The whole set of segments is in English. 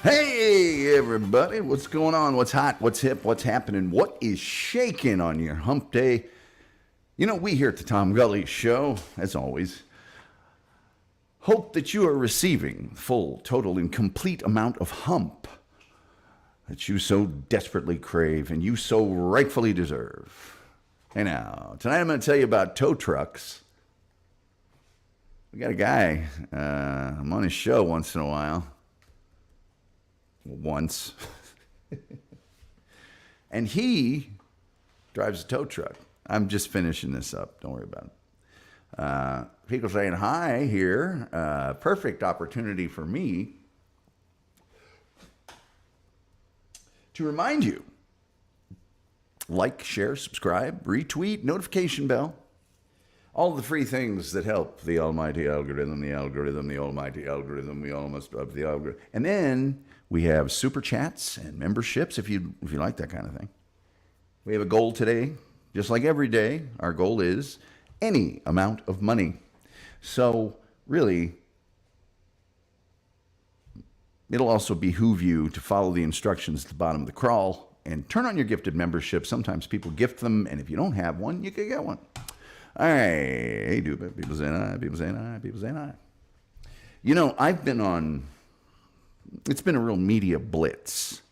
Hey, everybody. What's going on? What's hot? What's hip? What's happening? What is shaking on your hump day? You know, we here at the Tom Gully Show, as always, hope that you are receiving the full, total, and complete amount of hump that you so desperately crave and you so rightfully deserve. And now, tonight I'm going to tell you about tow trucks. We got a guy, I'm on his show once in a while. Once. And he drives a tow truck. I'm just finishing this up. Don't worry about it. People saying hi here. Perfect opportunity for me to remind you. Like, share, subscribe, retweet, notification bell. All the free things that help the almighty algorithm, the almighty algorithm. We all must love the algorithm. And then we have super chats and memberships if you like that kind of thing. We have a goal today, just like every day. Our goal is any amount of money. So really, it'll also behoove you to follow the instructions at the bottom of the crawl and turn on your gifted membership. Sometimes people gift them, and if you don't have one, you can get one. All right. Hey, Duba. People saying hi. People saying hi. People saying hi. You know, I've been on... It's been a real media blitz.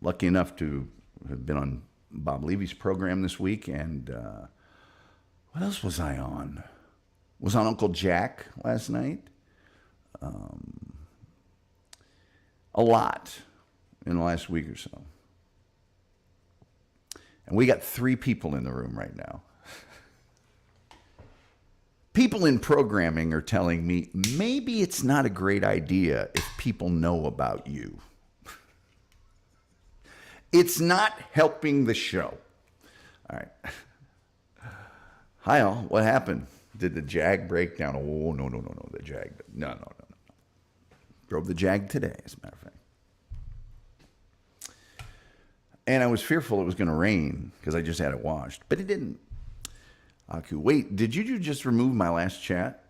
Lucky enough to have been on Bob Levy's program this week. And what else was I on? Was on Uncle Jack last night. A lot in the last week or so. And we got 3 people in the room right now. People in programming are telling me maybe it's not a great idea if people know about you. It's not helping the show. All right. Hi, all. What happened? Did the Jag break down? Oh, no. The Jag. No. Drove the Jag today, as a matter of fact. And I was fearful it was going to rain because I just had it washed, but it didn't. Aku, wait, did you just remove my last chat?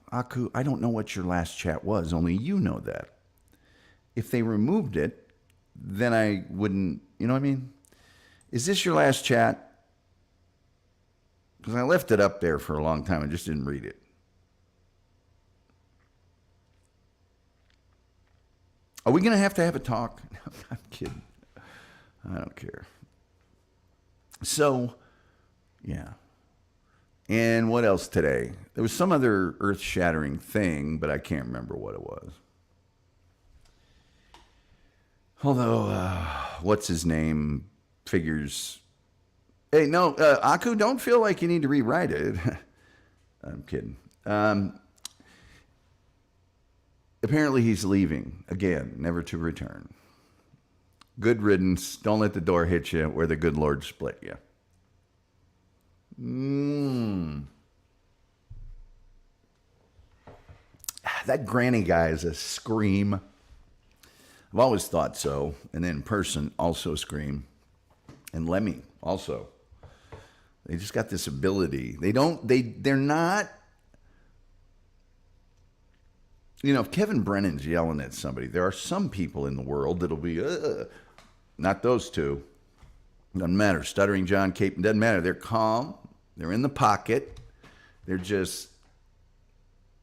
Aku, I don't know what your last chat was. Only you know that. If they removed it, then I wouldn't, you know what I mean? Is this your last chat? Because I left it up there for a long time. I just didn't read it. Are we going to have a talk? I'm kidding. I don't care. So, yeah. And what else today? There was some other earth-shattering thing, but I can't remember what it was. Although, what's his name figures... Hey, no, Aku, don't feel like you need to rewrite it. I'm kidding. Apparently he's leaving, again, never to return. Good riddance. Don't let the door hit you where the good Lord split you. That granny guy is a scream. I've always thought so. And then in person, also scream. And Lemme, also. They just got this ability. They're not... You know, if Kevin Brennan's yelling at somebody, there are some people in the world that'll be... Not those two. Doesn't matter. Stuttering John Capon, doesn't matter. They're calm. They're in the pocket. They're just...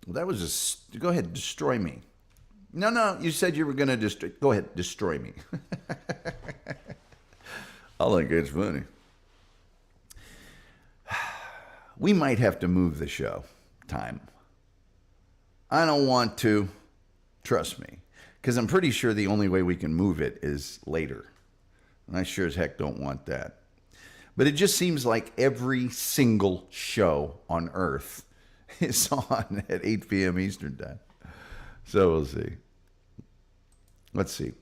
Well, that was just... Go ahead, destroy me. No, you said you were going to destroy... Go ahead, destroy me. I think it's funny. We might have to move the show. Time. I don't want to. Trust me. Because I'm pretty sure the only way we can move it is later. And I sure as heck don't want that. But it just seems like every single show on Earth is on at 8 p.m. Eastern Time. So we'll see. Let's see.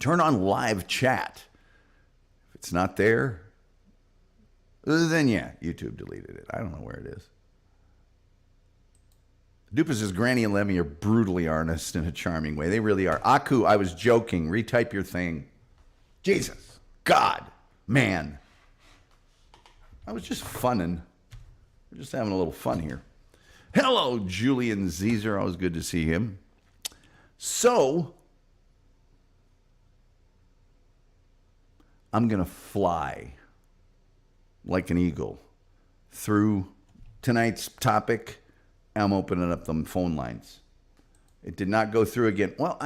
Turn on live chat. If it's not there, then yeah, YouTube deleted it. I don't know where it is. Dupa says Granny and Lemme are brutally honest in a charming way. They really are. Aku, I was joking. Retype your thing. Jesus. God. Man. I was just funning. We're just having a little fun here. Hello, Julian Zezer. Always good to see him. So, I'm going to fly like an eagle through tonight's topic. I'm opening up the phone lines. It did not go through again. Well,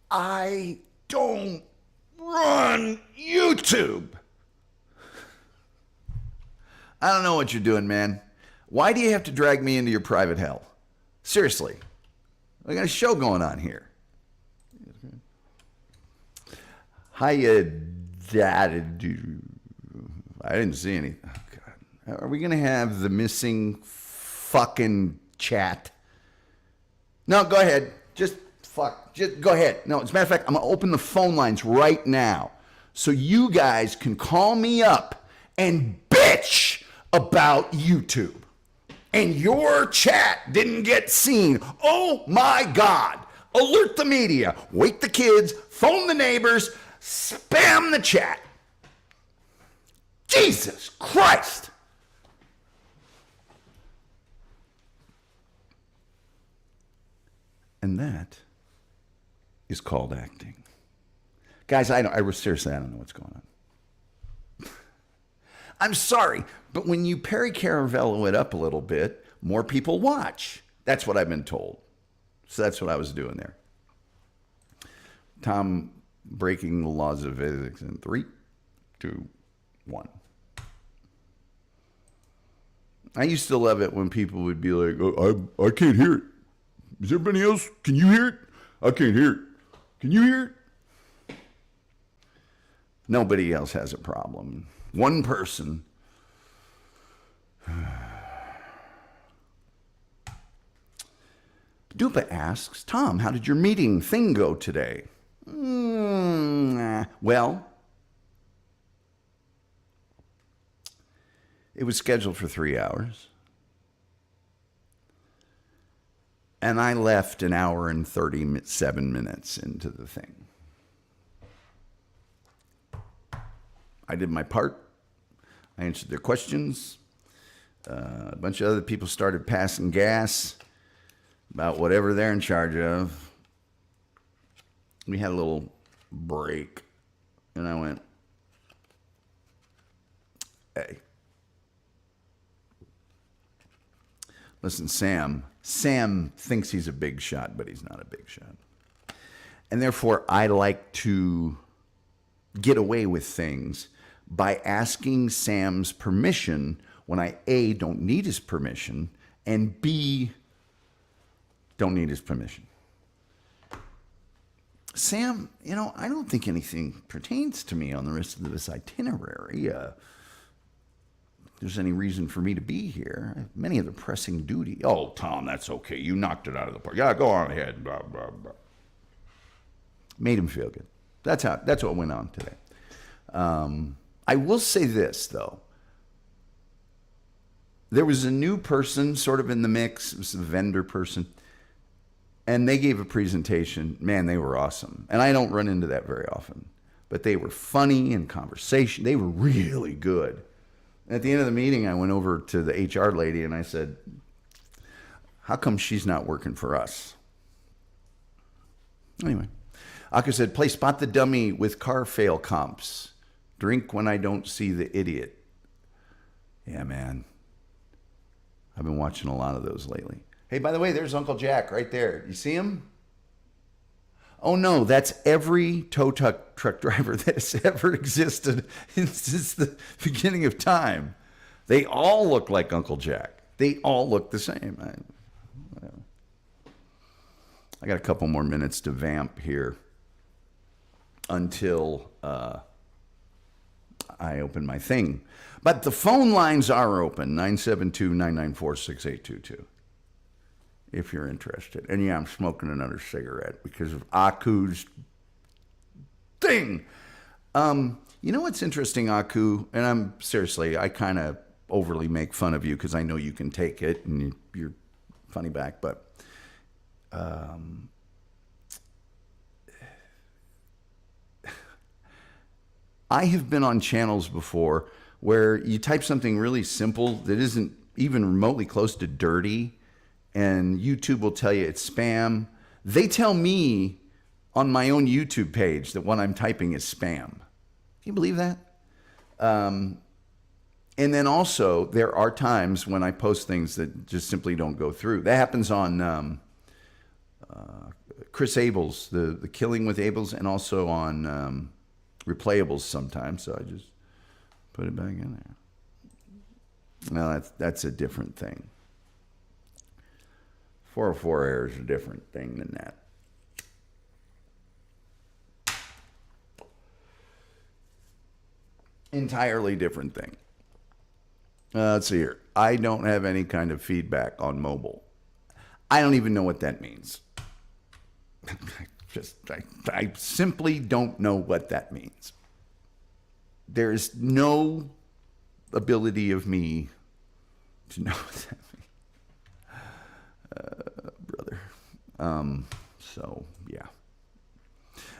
I don't run YouTube. I don't know what you're doing, man. Why do you have to drag me into your private hell? Seriously. I got a show going on here. Hiya, Dad. I didn't see any. Oh, God. Are we going to have the missing fucking chat? No, go ahead. Just go ahead. No, as a matter of fact, I'm going to open the phone lines right now so you guys can call me up and bitch about YouTube. And your chat didn't get seen. Oh my God. Alert the media. Wake the kids. Phone the neighbors. Spam the chat. Jesus Christ. And that is called acting. Guys, seriously, I don't know what's going on. I'm sorry, but when you Perry Caravello it up a little bit, more people watch. That's what I've been told. So that's what I was doing there. Tom breaking the laws of physics in 3, 2, 1. I used to love it when people would be like, oh, I can't hear it. Is everybody else? Can you hear it? I can't hear it. Can you hear it? Nobody else has a problem. One person. Dupa asks, Tom, how did your meeting thing go today? Well, it was scheduled for 3 hours. And I left an hour and 37 minutes into the thing. I did my part. I answered their questions. A bunch of other people started passing gas about whatever they're in charge of. We had a little break. And I went, hey. Listen, Sam thinks he's a big shot, but he's not a big shot. And therefore, I like to get away with things by asking Sam's permission when I, A, don't need his permission, and B, don't need his permission. Sam, I don't think anything pertains to me on the rest of this itinerary. There's any reason for me to be here. I have many other pressing duty. Oh, Tom, that's okay. You knocked it out of the park. Yeah, go on ahead. Blah, blah, blah. Made him feel good. That's what went on today. I will say this, though. There was a new person sort of in the mix. It was a vendor person. And they gave a presentation. Man, they were awesome. And I don't run into that very often. But they were funny in conversation. They were really good. At the end of the meeting, I went over to the HR lady and I said, how come she's not working for us? Anyway, Aka said, play Spot the Dummy with car fail comps. Drink when I don't see the idiot. Yeah, man. I've been watching a lot of those lately. Hey, by the way, there's Uncle Jack right there. You see him? Oh, no, that's every tow truck driver that has ever existed since the beginning of time. They all look like Uncle Jack. They all look the same. I got a couple more minutes to vamp here until I open my thing. But the phone lines are open, 972-994-6822. If you're interested. And yeah, I'm smoking another cigarette because of Aku's thing. You know what's interesting, Aku? And I kind of overly make fun of you because I know you can take it and you're funny back. But I have been on channels before where you type something really simple that isn't even remotely close to dirty, and YouTube will tell you it's spam. They tell me on my own YouTube page that what I'm typing is spam. Can you believe that? And then also, there are times when I post things that just simply don't go through. That happens on Chris Abels, the Killing with Abels, and also on Replayables sometimes. So I just put it back in there. No, that's a different thing. 404 error is a different thing than that. Entirely different thing. Let's see here. I don't have any kind of feedback on mobile. I don't even know what that means. I simply don't know what that means. There's no ability of me to know what that means. Brother. So, yeah.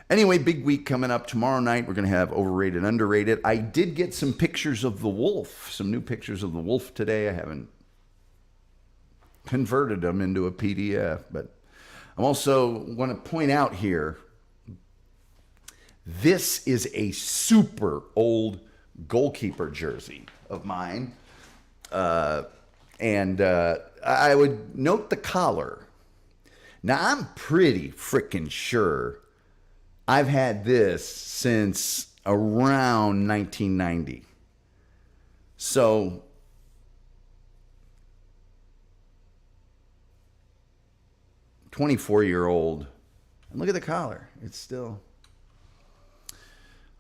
Anyway, big week coming up. Tomorrow night, we're going to have Overrated, Underrated. I did get some pictures of the wolf, some new pictures of the wolf today. I haven't converted them into a PDF, but I'm also want to point out here, this is a super old goalkeeper jersey of mine. And I would note the collar. Now, I'm pretty freaking sure I've had this since around 1990. So, "24-year-old," and look at the collar. It's still,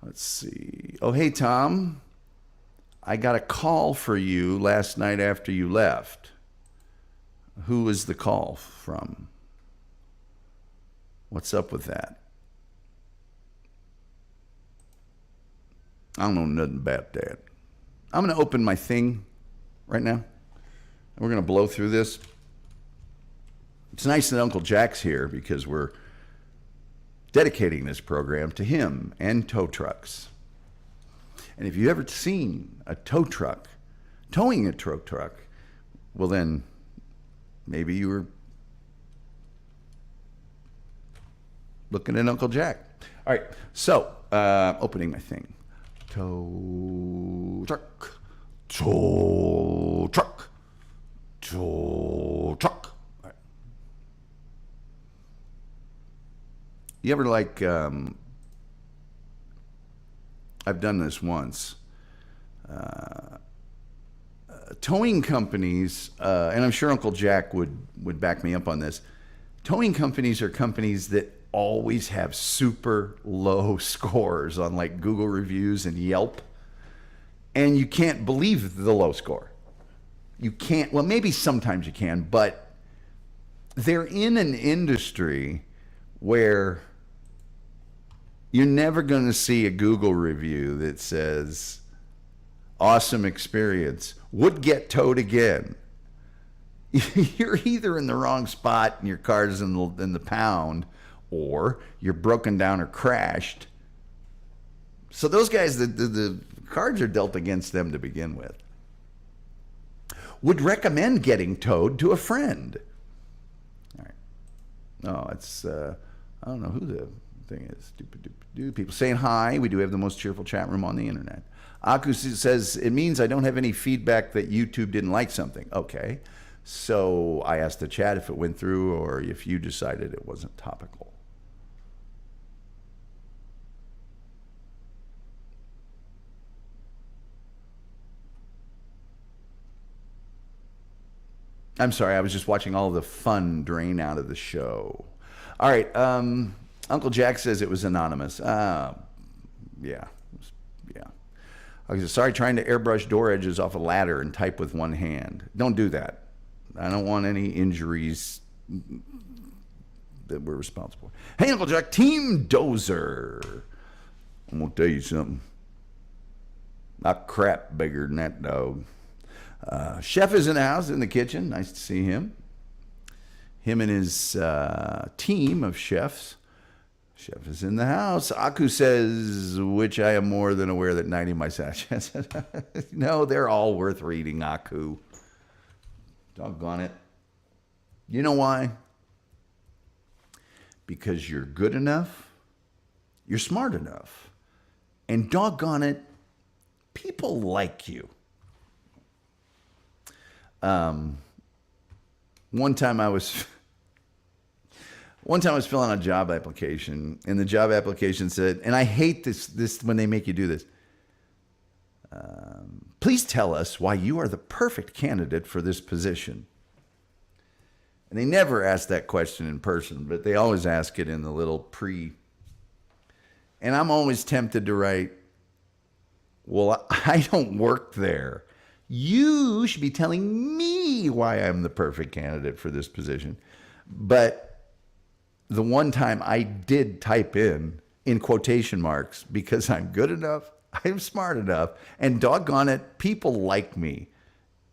let's see. Oh, hey, Tom. I got a call for you last night after you left. Who was the call from? What's up with that? I don't know nothing about that. I'm going to open my thing right now. And we're going to blow through this. It's nice that Uncle Jack's here because we're dedicating this program to him and tow trucks. And if you've ever seen a tow truck towing a tow truck, well then maybe you were looking at Uncle Jack. All right, so opening my thing. Tow truck, tow truck, tow truck. All right. You ever like, I've done this once. Towing companies, and I'm sure Uncle Jack would back me up on this. Towing companies are companies that always have super low scores on like Google reviews and Yelp. And you can't believe the low score. You can't, well, maybe sometimes you can, but they're in an industry where you're never going to see a Google review that says, "Awesome experience, would get towed again." You're either in the wrong spot and your car's in the pound, or you're broken down or crashed. So those guys, the cards are dealt against them to begin with. Would recommend getting towed to a friend. All right. No, it's, I don't know who the thing is. People saying hi. We do have the most cheerful chat room on the internet. Aku says, it means I don't have any feedback that YouTube didn't like something. Okay. So I asked the chat if it went through or if you decided it wasn't topical. I'm sorry, I was just watching all the fun drain out of the show. All right, Uncle Jack says it was anonymous. Yeah. I said, sorry, trying to airbrush door edges off a ladder and type with one hand. Don't do that. I don't want any injuries that we're responsible for. Hey, Uncle Jack, Team Dozer. I'm going to tell you something. Not crap bigger than that dog. Chef is in the house, in the kitchen. Nice to see him. Him and his team of chefs Chef is in the house. Aku says, which I am more than aware that 90 of my sachets. No, they're all worth reading, Aku. Doggone it. You know why? Because you're good enough, you're smart enough, and doggone it, people like you. One time I was filling out a job application, and the job application said, and I hate this when they make you do this. Please tell us why you are the perfect candidate for this position. And they never ask that question in person, but they always ask it in the little pre. And I'm always tempted to write, well, I don't work there. You should be telling me why I'm the perfect candidate for this position. But the one time I did type in quotation marks, because I'm good enough, I'm smart enough, and doggone it, people like me.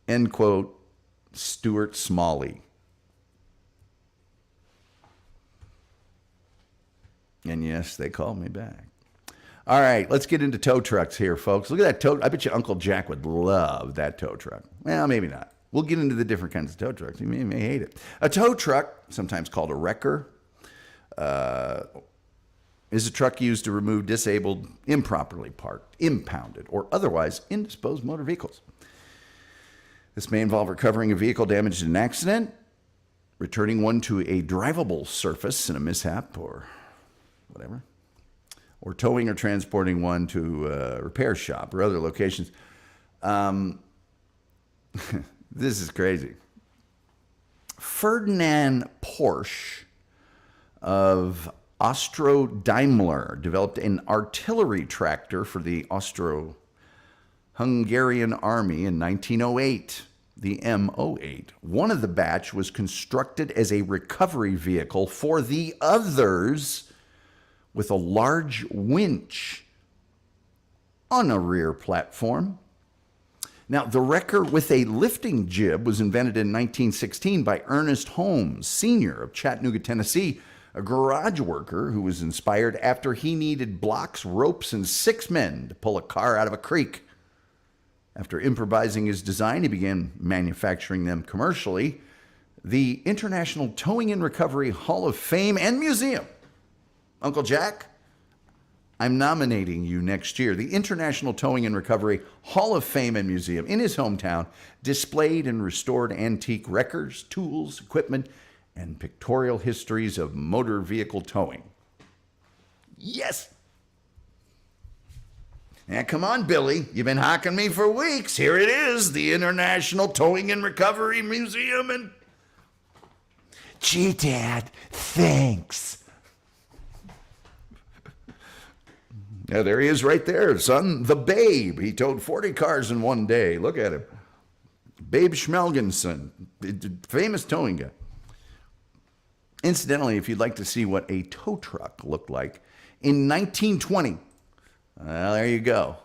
End quote, Stuart Smalley. And yes, they called me back. All right, let's get into tow trucks here, folks. Look at that tow. I bet you Uncle Jack would love that tow truck. Well, maybe not. We'll get into the different kinds of tow trucks. He may hate it. A tow truck, sometimes called a wrecker, is a truck used to remove disabled, improperly parked, impounded, or otherwise indisposed motor vehicles. This may involve recovering a vehicle damaged in an accident, returning one to a drivable surface in a mishap, or whatever, or towing or transporting one to a repair shop or other locations. This is crazy. Ferdinand Porsche of Austro-Daimler developed an artillery tractor for the Austro-Hungarian army in 1908, the M08. One of the batch was constructed as a recovery vehicle for the others, with a large winch on a rear platform. Now, the wrecker with a lifting jib was invented in 1916 by Ernest Holmes, Sr. of Chattanooga, Tennessee, a garage worker who was inspired after he needed blocks, ropes, and 6 men to pull a car out of a creek. After improvising his design, he began manufacturing them commercially. The International Towing and Recovery Hall of Fame and Museum, Uncle Jack, I'm nominating you next year. The International Towing and Recovery Hall of Fame and Museum in his hometown displayed and restored antique wreckers, tools, equipment, and pictorial histories of motor vehicle towing. Yes. Now, come on, Billy. You've been hawking me for weeks. Here it is, the International Towing and Recovery Museum. And gee, Dad, thanks. Yeah, there he is right there, son. The Babe. He towed 40 cars in one day. Look at him. Babe Schmelgenson, famous towing guy. Incidentally, if you'd like to see what a tow truck looked like in 1920, well, there you go.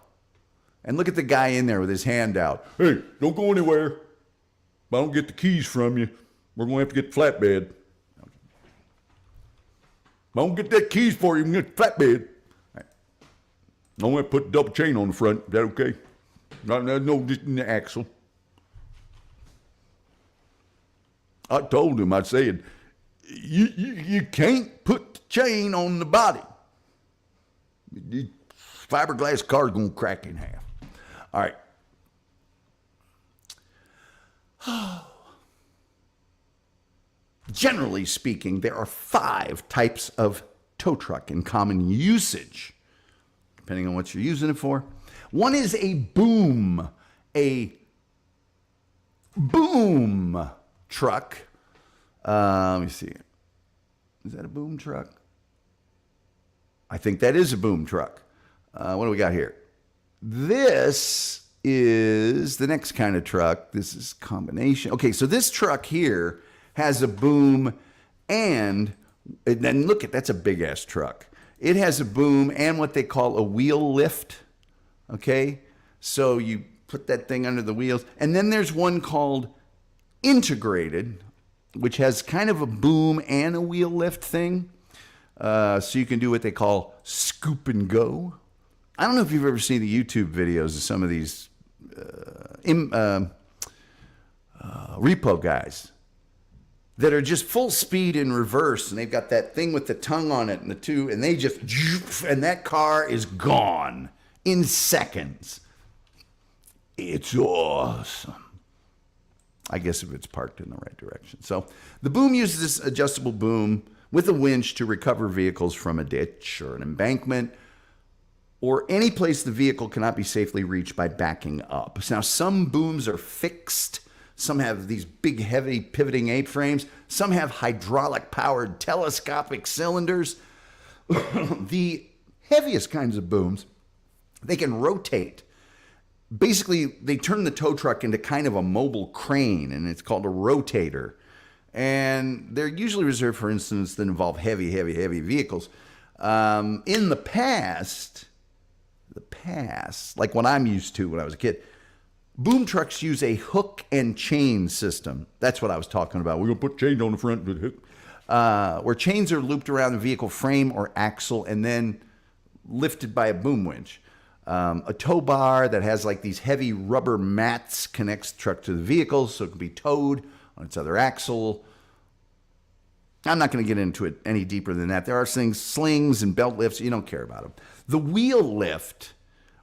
And look at the guy in there with his hand out. Hey, don't go anywhere. If I don't get the keys from you, we're going to have to get the flatbed. If I don't get that keys for you, we can get the flatbed. I'm going to put the double chain on the front. Is that okay? No, just in the axle. I told him, I said, you can't put the chain on the body. The fiberglass car's going to crack in half. All right. Generally speaking, there are 5 types of tow truck in common usage, depending on what you're using it for. One is a boom truck. Let me see. Is that a boom truck? I think that is a boom truck. What do we got here? This is the next kind of truck. This is combination. Okay, so this truck here has a boom and then look at, that's a big ass truck. It has a boom and what they call a wheel lift. Okay, so you put that thing under the wheels. And then there's one called integrated, which has kind of a boom and a wheel lift thing. so you can do what they call scoop and go. I don't know if you've ever seen the YouTube videos of some of these repo guys that are just full speed in reverse, and they've got that thing with the tongue on it and the two, and they just, and that car is gone in seconds. It's awesome. I guess if it's parked in the right direction. So the boom uses this adjustable boom with a winch to recover vehicles from a ditch or an embankment or any place the vehicle cannot be safely reached by backing up. Now, some booms are fixed. Some have these big, heavy pivoting A-frames. Some have hydraulic-powered telescopic cylinders. The heaviest kinds of booms, they can rotate. Basically, they turn the tow truck into kind of a mobile crane, and it's called a rotator. And they're usually reserved for incidents that involve heavy, heavy, heavy vehicles. In the past, like what I'm used to when I was a kid, boom trucks use a hook and chain system. That's what I was talking about. We're going to put chains on the front. Where chains are looped around the vehicle frame or axle and then lifted by a boom winch. A tow bar that has like these heavy rubber mats connects the truck to the vehicle so it can be towed on its other axle. I'm not going to get into it any deeper than that. There are things, slings and belt lifts. You don't care about them. The wheel lift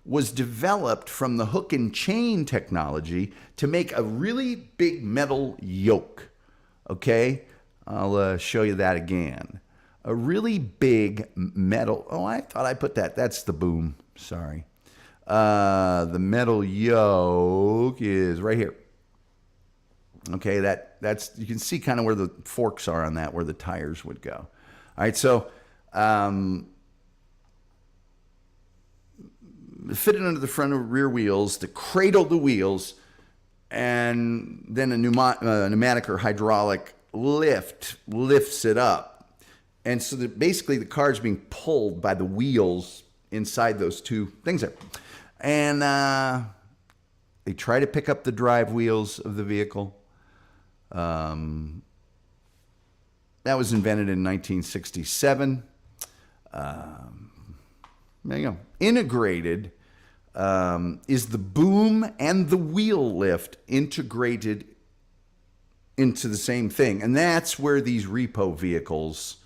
was developed from the hook and chain technology to make a really big metal yoke. Okay? I'll show you that again. A really big metal. Oh, I thought I put that. That's the boom. Sorry. The metal yoke is right here. Okay, that's you can see kind of where the forks are on that, where the tires would go. All right, so fitted under the front and rear wheels to cradle the wheels, and then a pneumatic or hydraulic lifts it up. And so that basically the car is being pulled by the wheels inside those two things there. And they try to pick up the drive wheels of the vehicle. That was invented in 1967. There you go. Integrated is the boom and the wheel lift integrated into the same thing. And that's where these repo vehicles,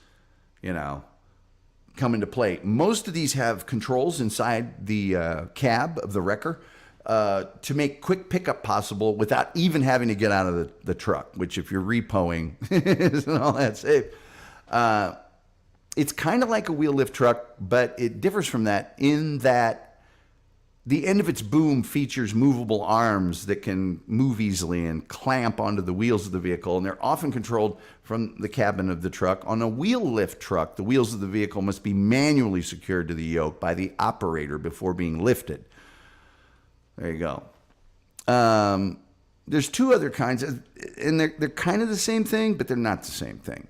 come into play. Most of these have controls inside the cab of the wrecker to make quick pickup possible without even having to get out of the truck, which if you're repoing isn't all that safe. It's kind of like a wheel lift truck, but it differs from that in that the end of its boom features movable arms that can move easily and clamp onto the wheels of the vehicle, and they're often controlled from the cabin of the truck. On a wheel lift truck, the wheels of the vehicle must be manually secured to the yoke by the operator before being lifted. There you go. There's two other kinds, and they're kind of the same thing, but they're not the same thing.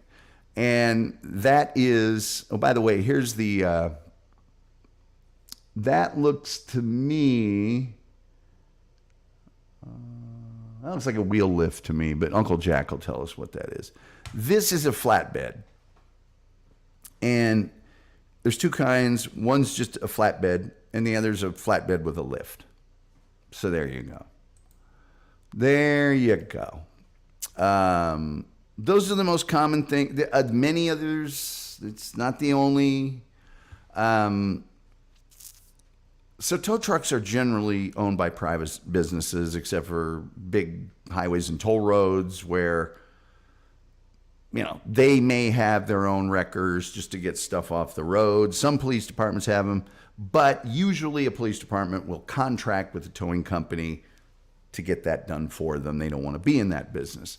And that is, oh, by the way, here's the, that looks to me, that looks like a wheel lift to me, but Uncle Jack will tell us what that is. This is a flatbed. And there's two kinds. One's just a flatbed, and the other's a flatbed with a lift. So there you go. There you go. Those are the most common things. Many others, it's not the only. So tow trucks are generally owned by private businesses, except for big highways and toll roads where, they may have their own wreckers just to get stuff off the road. Some police departments have them, but usually a police department will contract with a towing company to get that done for them. They don't want to be in that business.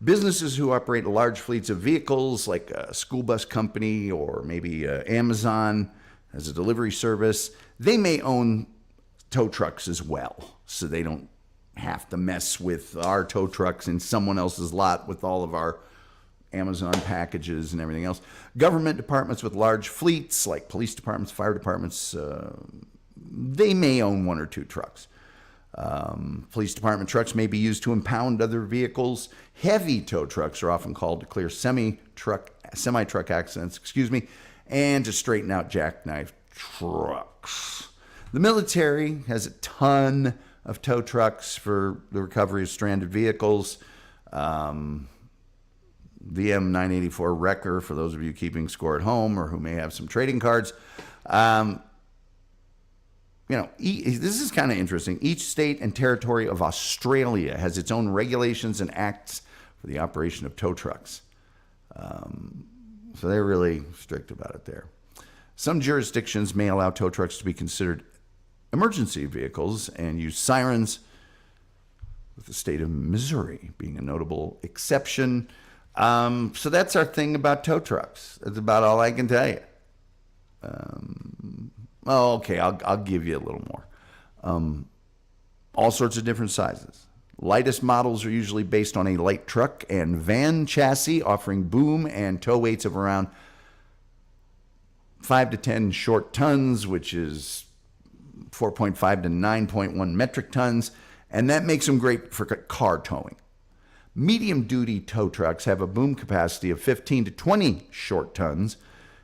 Businesses who operate large fleets of vehicles, like a school bus company or maybe Amazon as a delivery service, they may own tow trucks as well, so they don't have to mess with our tow trucks in someone else's lot with all of our Amazon packages and everything else. Government departments with large fleets, like police departments, fire departments, they may own one or two trucks. Police department trucks may be used to impound other vehicles. Heavy tow trucks are often called to clear semi-truck accidents, and to straighten out jackknife trucks. The military has a ton of tow trucks for the recovery of stranded vehicles. VM 984 Wrecker, for those of you keeping score at home or who may have some trading cards. This is kind of interesting. Each state and territory of Australia has its own regulations and acts for the operation of tow trucks. So they're really strict about it there. Some jurisdictions may allow tow trucks to be considered emergency vehicles and use sirens, with the state of Missouri being a notable exception. So that's our thing about tow trucks. That's about all I can tell you. Okay, I'll give you a little more. All sorts of different sizes. Lightest models are usually based on a light truck and van chassis, offering boom and tow weights of around 5 to 10 short tons, which is 4.5 to 9.1 metric tons, and that makes them great for car towing. Medium-duty tow trucks have a boom capacity of 15 to 20 short tons.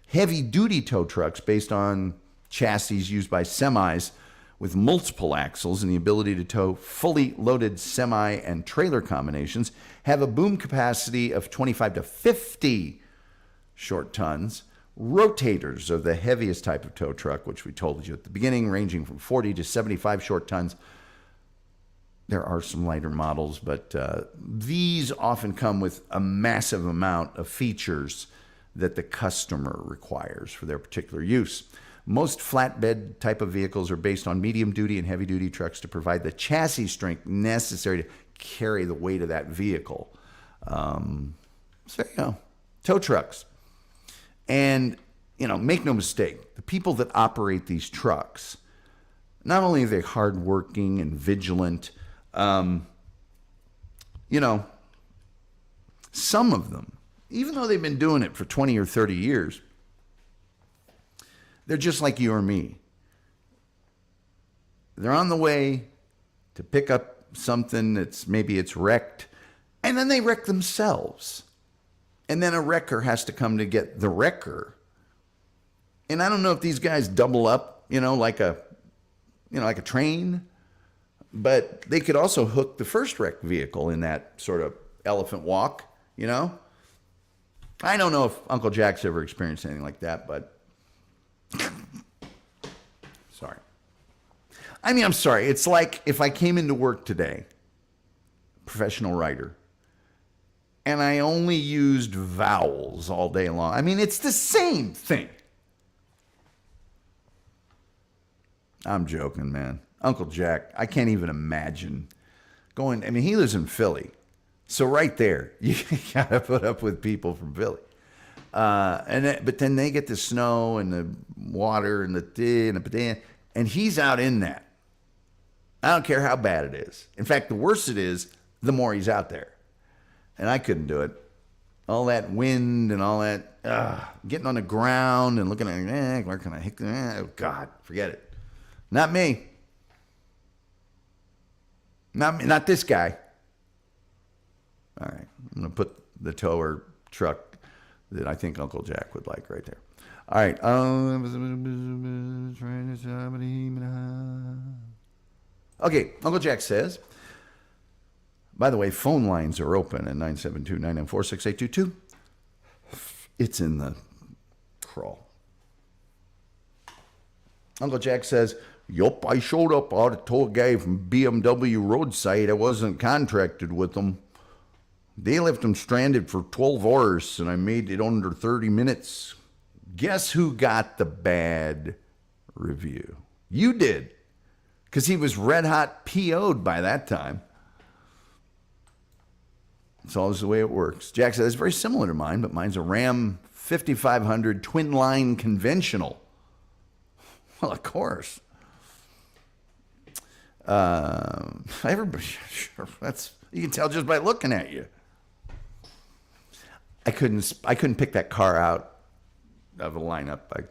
Heavy-duty tow trucks, based on chassis used by semis with multiple axles and the ability to tow fully loaded semi and trailer combinations, have a boom capacity of 25 to 50 short tons. Rotators are the heaviest type of tow truck, which we told you at the beginning, ranging from 40 to 75 short tons. There are some lighter models, but these often come with a massive amount of features that the customer requires for their particular use. Most flatbed type of vehicles are based on medium-duty and heavy-duty trucks to provide the chassis strength necessary to carry the weight of that vehicle. So there you go. Tow trucks. And, make no mistake, the people that operate these trucks, not only are they hardworking and vigilant, some of them, even though they've been doing it for 20 or 30 years, they're just like you or me. They're on the way to pick up something maybe it's wrecked, and then they wreck themselves. And then a wrecker has to come to get the wrecker. And I don't know if these guys double up, like a train, but they could also hook the first wrecked vehicle in that sort of elephant walk, I don't know if Uncle Jack's ever experienced anything like that, but sorry. I'm sorry. It's like if I came into work today, professional writer, and I only used vowels all day long. It's the same thing. I'm joking, man. Uncle Jack, I can't even imagine going. He lives in Philly. So right there, you got to put up with people from Philly. But then they get the snow and the water and and he's out in that. I don't care how bad it is. In fact, the worse it is, the more he's out there. And I couldn't do it. All that wind and all that, getting on the ground and looking at, where can I hit? Oh, God, forget it. Not me. Not this guy. All right, I'm going to put the tower truck that I think Uncle Jack would like right there. All right. Okay, Uncle Jack says, by the way, phone lines are open at 972-994-6822. It's in the crawl. Uncle Jack says, yup, I showed up. I told a guy from BMW roadside I wasn't contracted with them. They left him stranded for 12 hours, and I made it under 30 minutes. Guess who got the bad review? You did, because he was red hot PO'd by that time. It's always the way it works. Jack said, it's very similar to mine, but mine's a Ram 5500 twin line conventional. Well, of course. Everybody, sure, you can tell just by looking at you. I couldn't pick that car out of a lineup.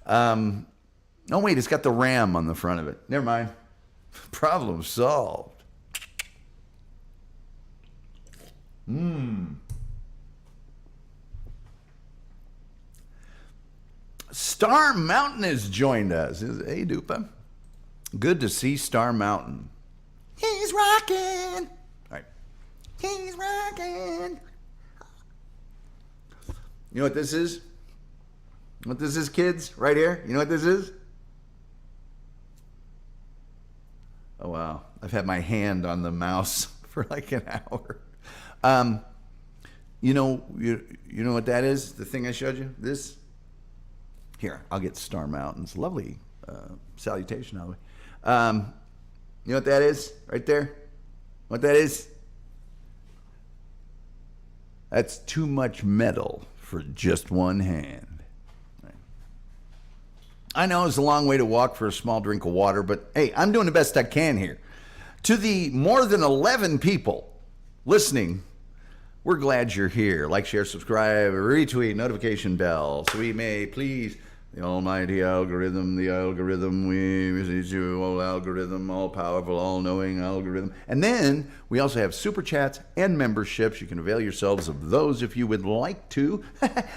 Oh wait, it's got the Ram on the front of it. Never mind. Problem solved. Star Mountain has joined us. Hey, Dupa. Good to see Star Mountain. He's rocking. All right. He's rocking. You know what this is? What this is, kids? Right here? You know what this is? Oh, wow. I've had my hand on the mouse for like an hour. You know what that is? The thing I showed you? This? Here, I'll get Star Mountain's lovely salutation. You know what that is? Right there? What that is? That's too much metal for just one hand. Right. I know it's a long way to walk for a small drink of water, but hey, I'm doing the best I can here. To the more than 11 people listening, we're glad you're here. Like, share, subscribe, retweet, notification bell, so we may please the almighty algorithm, we beseech you, all algorithm, all powerful, all knowing algorithm. And then we also have super chats and memberships. You can avail yourselves of those if you would like to.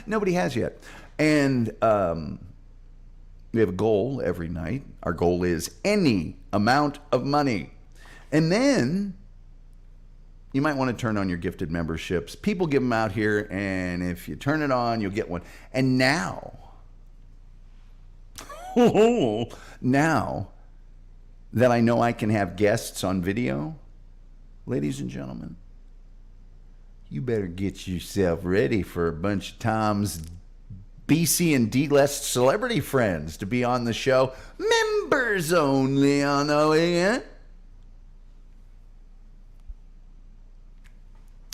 Nobody has yet. And we have a goal every night. Our goal is any amount of money. And then you might want to turn on your gifted memberships. People give them out here, and if you turn it on, you'll get one. And now that I know I can have guests on video, ladies and gentlemen, you better get yourself ready for a bunch of Tom's BC and D-list celebrity friends to be on the show. Members only on OAN.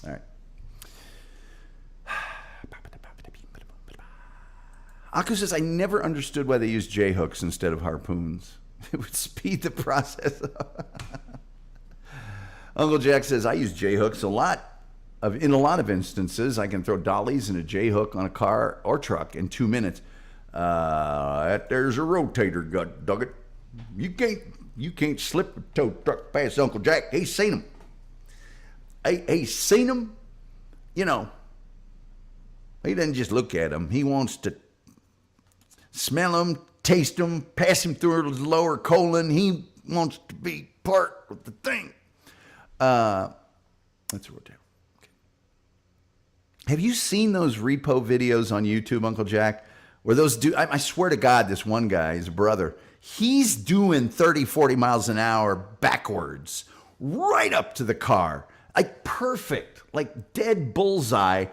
All right. Aku says, I never understood why they use J-hooks instead of harpoons. It would speed the process up. Uncle Jack says, I use J-hooks in a lot of instances. I can throw dollies and a J-hook on a car or truck in 2 minutes. There's a rotator gut, dug it. You can't slip a tow truck past Uncle Jack. He's seen him. He's seen him. You know, he doesn't just look at him. He wants to smell them, taste them, pass him through his lower colon. He wants to be part of the thing. That's a rotator. Okay. Have you seen those repo videos on YouTube, Uncle Jack? Where those I swear to God, this one guy, his brother, he's doing 30, 40 miles an hour backwards, right up to the car. Like perfect, like dead bullseye.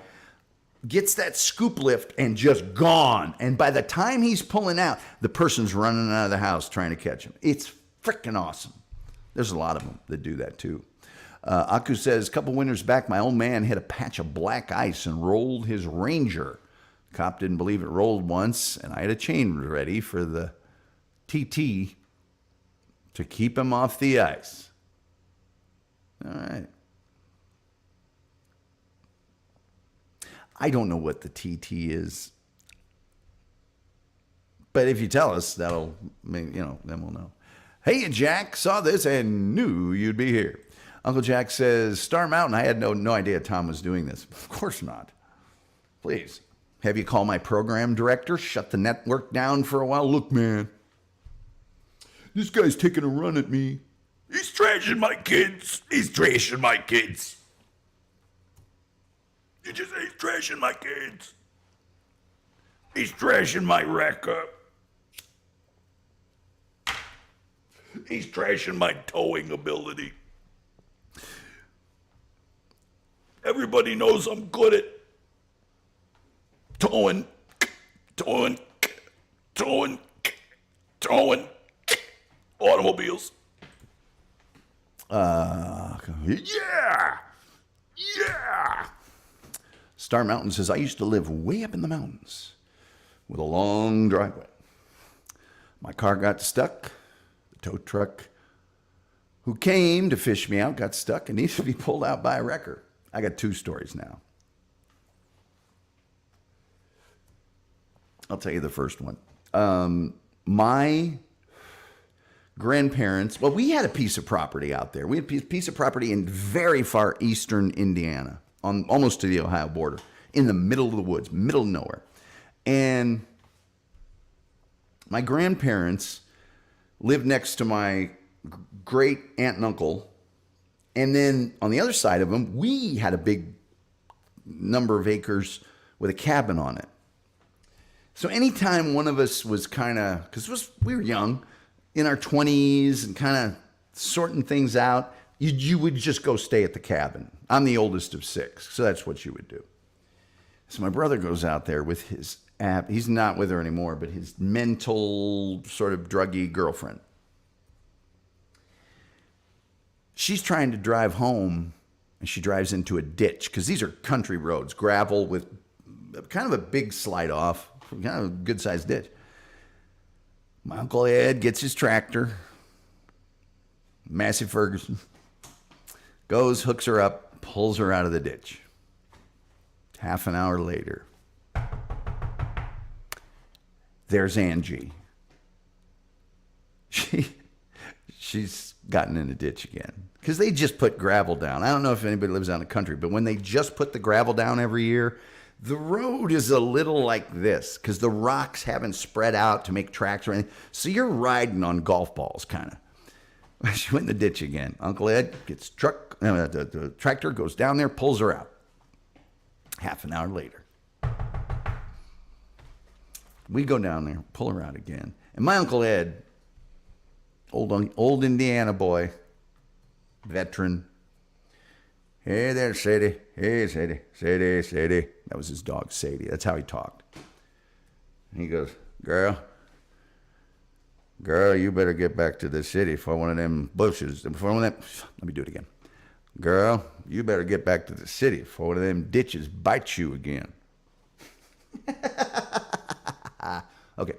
Gets that scoop lift and just gone. And by the time he's pulling out, the person's running out of the house trying to catch him. It's freaking awesome. There's a lot of them that do that too. Aku says, a couple winters back, my old man hit a patch of black ice and rolled his Ranger. Cop didn't believe it rolled once, and I had a chain ready for the TT to keep him off the ice. All right. I don't know what the TT is, but if you tell us, that'll, then we'll know. Hey, Jack, saw this and knew you'd be here. Uncle Jack says, Star Mountain, I had no idea Tom was doing this. Of course not. Please, have you call my program director, shut the network down for a while? Look, man, this guy's taking a run at me. He's trashing my kids. He's trashing my kids. You just say he's trashing my kids. He's trashing my rack up. He's trashing my towing ability. Everybody knows I'm good at towing automobiles. Yeah. Star Mountain says, I used to live way up in the mountains with a long driveway. My car got stuck. The tow truck who came to fish me out got stuck and needs to be pulled out by a wrecker. I got 2 stories now. I'll tell you the first one. My grandparents, well, we had a piece of property out there. We had a piece of property in very far eastern Indiana, almost to the Ohio border, in the middle of the woods, middle of nowhere. And My grandparents lived next to my great aunt and uncle. And then on the other side of them, we had a big number of acres with a cabin on it. So anytime one of us was kind of, because we were young, in our 20s and kind of sorting things out, you would just go stay at the cabin. I'm the oldest of 6, so that's what you would do. So my brother goes out there with his he's not with her anymore, but his mental sort of druggy girlfriend. She's trying to drive home, and she drives into a ditch, because these are country roads, gravel with kind of a big slide off, kind of a good-sized ditch. My Uncle Ed gets his tractor, Massey Ferguson, goes, hooks her up, pulls her out of the ditch. Half an hour later, there's Angie. She's gotten in a ditch again, because they just put gravel down. I don't know if anybody lives out in the country, but when they just put the gravel down every year, the road is a little like this, because the rocks haven't spread out to make tracks or anything. So you're riding on golf balls, kind of. She went in the ditch again. Uncle Ed gets the tractor, goes down there, pulls her out. Half an hour later, we go down there, pull her out again. And my Uncle Ed, old Indiana boy, veteran. Hey there, Sadie. Hey, Sadie. Sadie, Sadie. That was his dog, Sadie. That's how he talked. And he goes, girl, you better get back to the city for one of them bushes. Let me do it again. Girl, you better get back to the city before one of them ditches bites you again. Okay.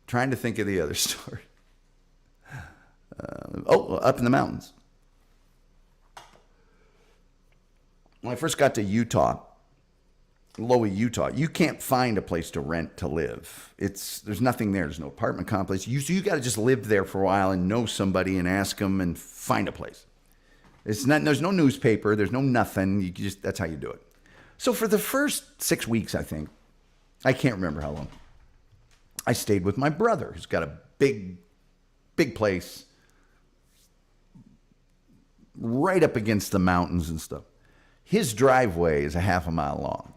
Trying to think of the other story. Up in the mountains. When I first got to Utah, Lowy, Utah, you can't find a place to rent to live. There's nothing there. There's no apartment complex. So you got to just live there for a while and know somebody and ask them and find a place. There's no newspaper. There's no nothing. That's how you do it. So for the first 6 weeks, I think, I can't remember how long, I stayed with my brother, who's got a big place right up against the mountains and stuff. His driveway is a half a mile long.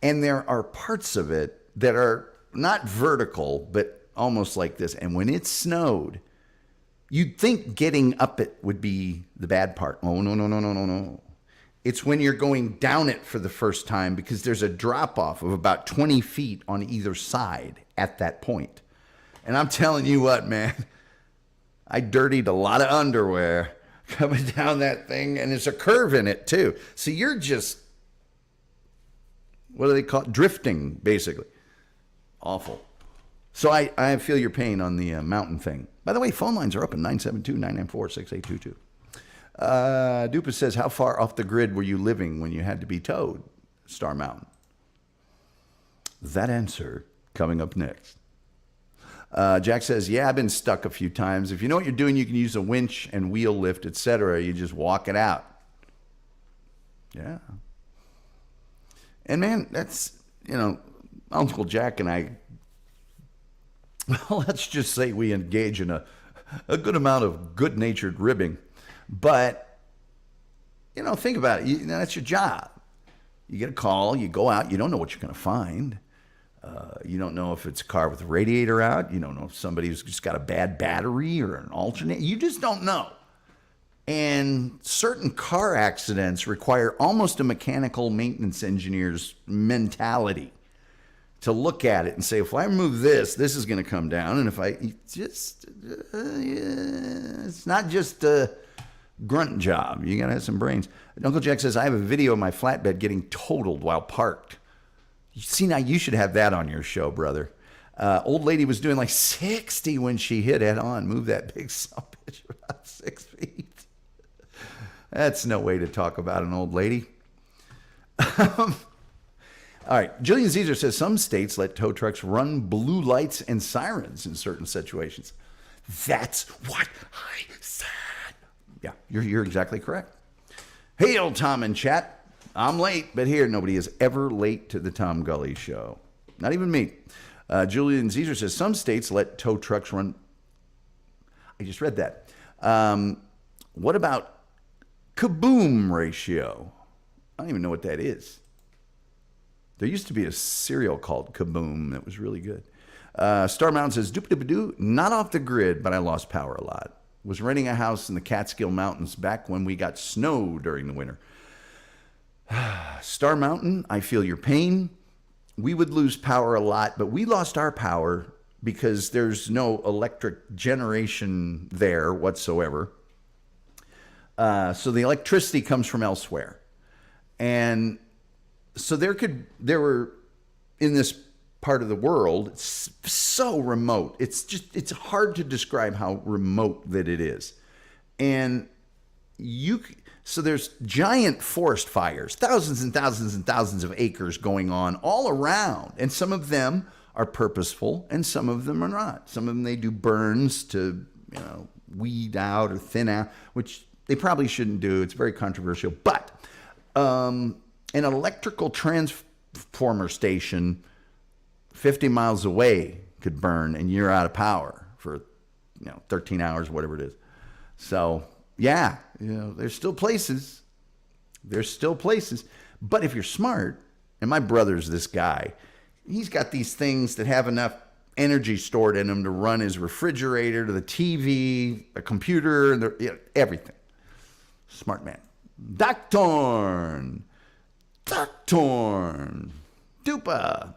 And there are parts of it that are not vertical, but almost like this. And when it snowed, you'd think getting up it would be the bad part. Oh, no. It's when you're going down it for the first time, because there's a drop off of about 20 feet on either side at that point. And I'm telling you what, man, I dirtied a lot of underwear coming down that thing, and there's a curve in it too. So you're just, what do they call it? Drifting, basically. Awful. So I feel your pain on the mountain thing. By the way, phone lines are open, 972-994-6822. Dupa says, how far off the grid were you living when you had to be towed? Star Mountain. That answer coming up next. Jack says, yeah, I've been stuck a few times. If you know what you're doing, you can use a winch and wheel lift, etc. You just walk it out. Yeah. And man, that's, Uncle Jack and I, well, let's just say we engage in a good amount of good-natured ribbing. But, think about it. That's your job. You get a call, you go out, you don't know what you're going to find. You don't know if it's a car with a radiator out. You don't know if somebody's just got a bad battery or an alternate. You just don't know. And certain car accidents require almost a mechanical maintenance engineer's mentality to look at it and say, if I remove this, this is going to come down. And if it's not just a grunt job. You got to have some brains. Uncle Jack says, I have a video of my flatbed getting totaled while parked. See, now you should have that on your show, brother. Old lady was doing like 60 when she hit head on. Move that big son of a bitch about 6 feet. That's no way to talk about an old lady. All right. Jillian Caesar says some states let tow trucks run blue lights and sirens in certain situations. That's what I said. Yeah, you're exactly correct. Hey, old Tom and chat. I'm late, but here, nobody is ever late to the Tom Gully Show. Not even me. Julian Caesar says some states let tow trucks run. I just read that. What about kaboom ratio? I don't even know what that is. There used to be a cereal called Kaboom that was really good. Star Mountain says, doop-a-doop-a-doo, not off the grid, but I lost power a lot. Was renting a house in the Catskill Mountains back when we got snow during the winter. Star Mountain, I feel your pain. We would lose power a lot, but we lost our power because there's no electric generation there whatsoever. So the electricity comes from elsewhere. And so there were in this part of the world, it's so remote. It's hard to describe how remote that it is. And so there's giant forest fires, thousands and thousands and thousands of acres going on all around. And some of them are purposeful and some of them are not. Some of them, they do burns to, weed out or thin out, which they probably shouldn't do. It's very controversial. But an electrical transformer station 50 miles away could burn and you're out of power for 13 hours, whatever it is. So yeah, there's still places. But if you're smart, and my brother's this guy, he's got these things that have enough energy stored in them to run his refrigerator, to the TV, a computer, and everything. Smart man. Doctorn. Dupa.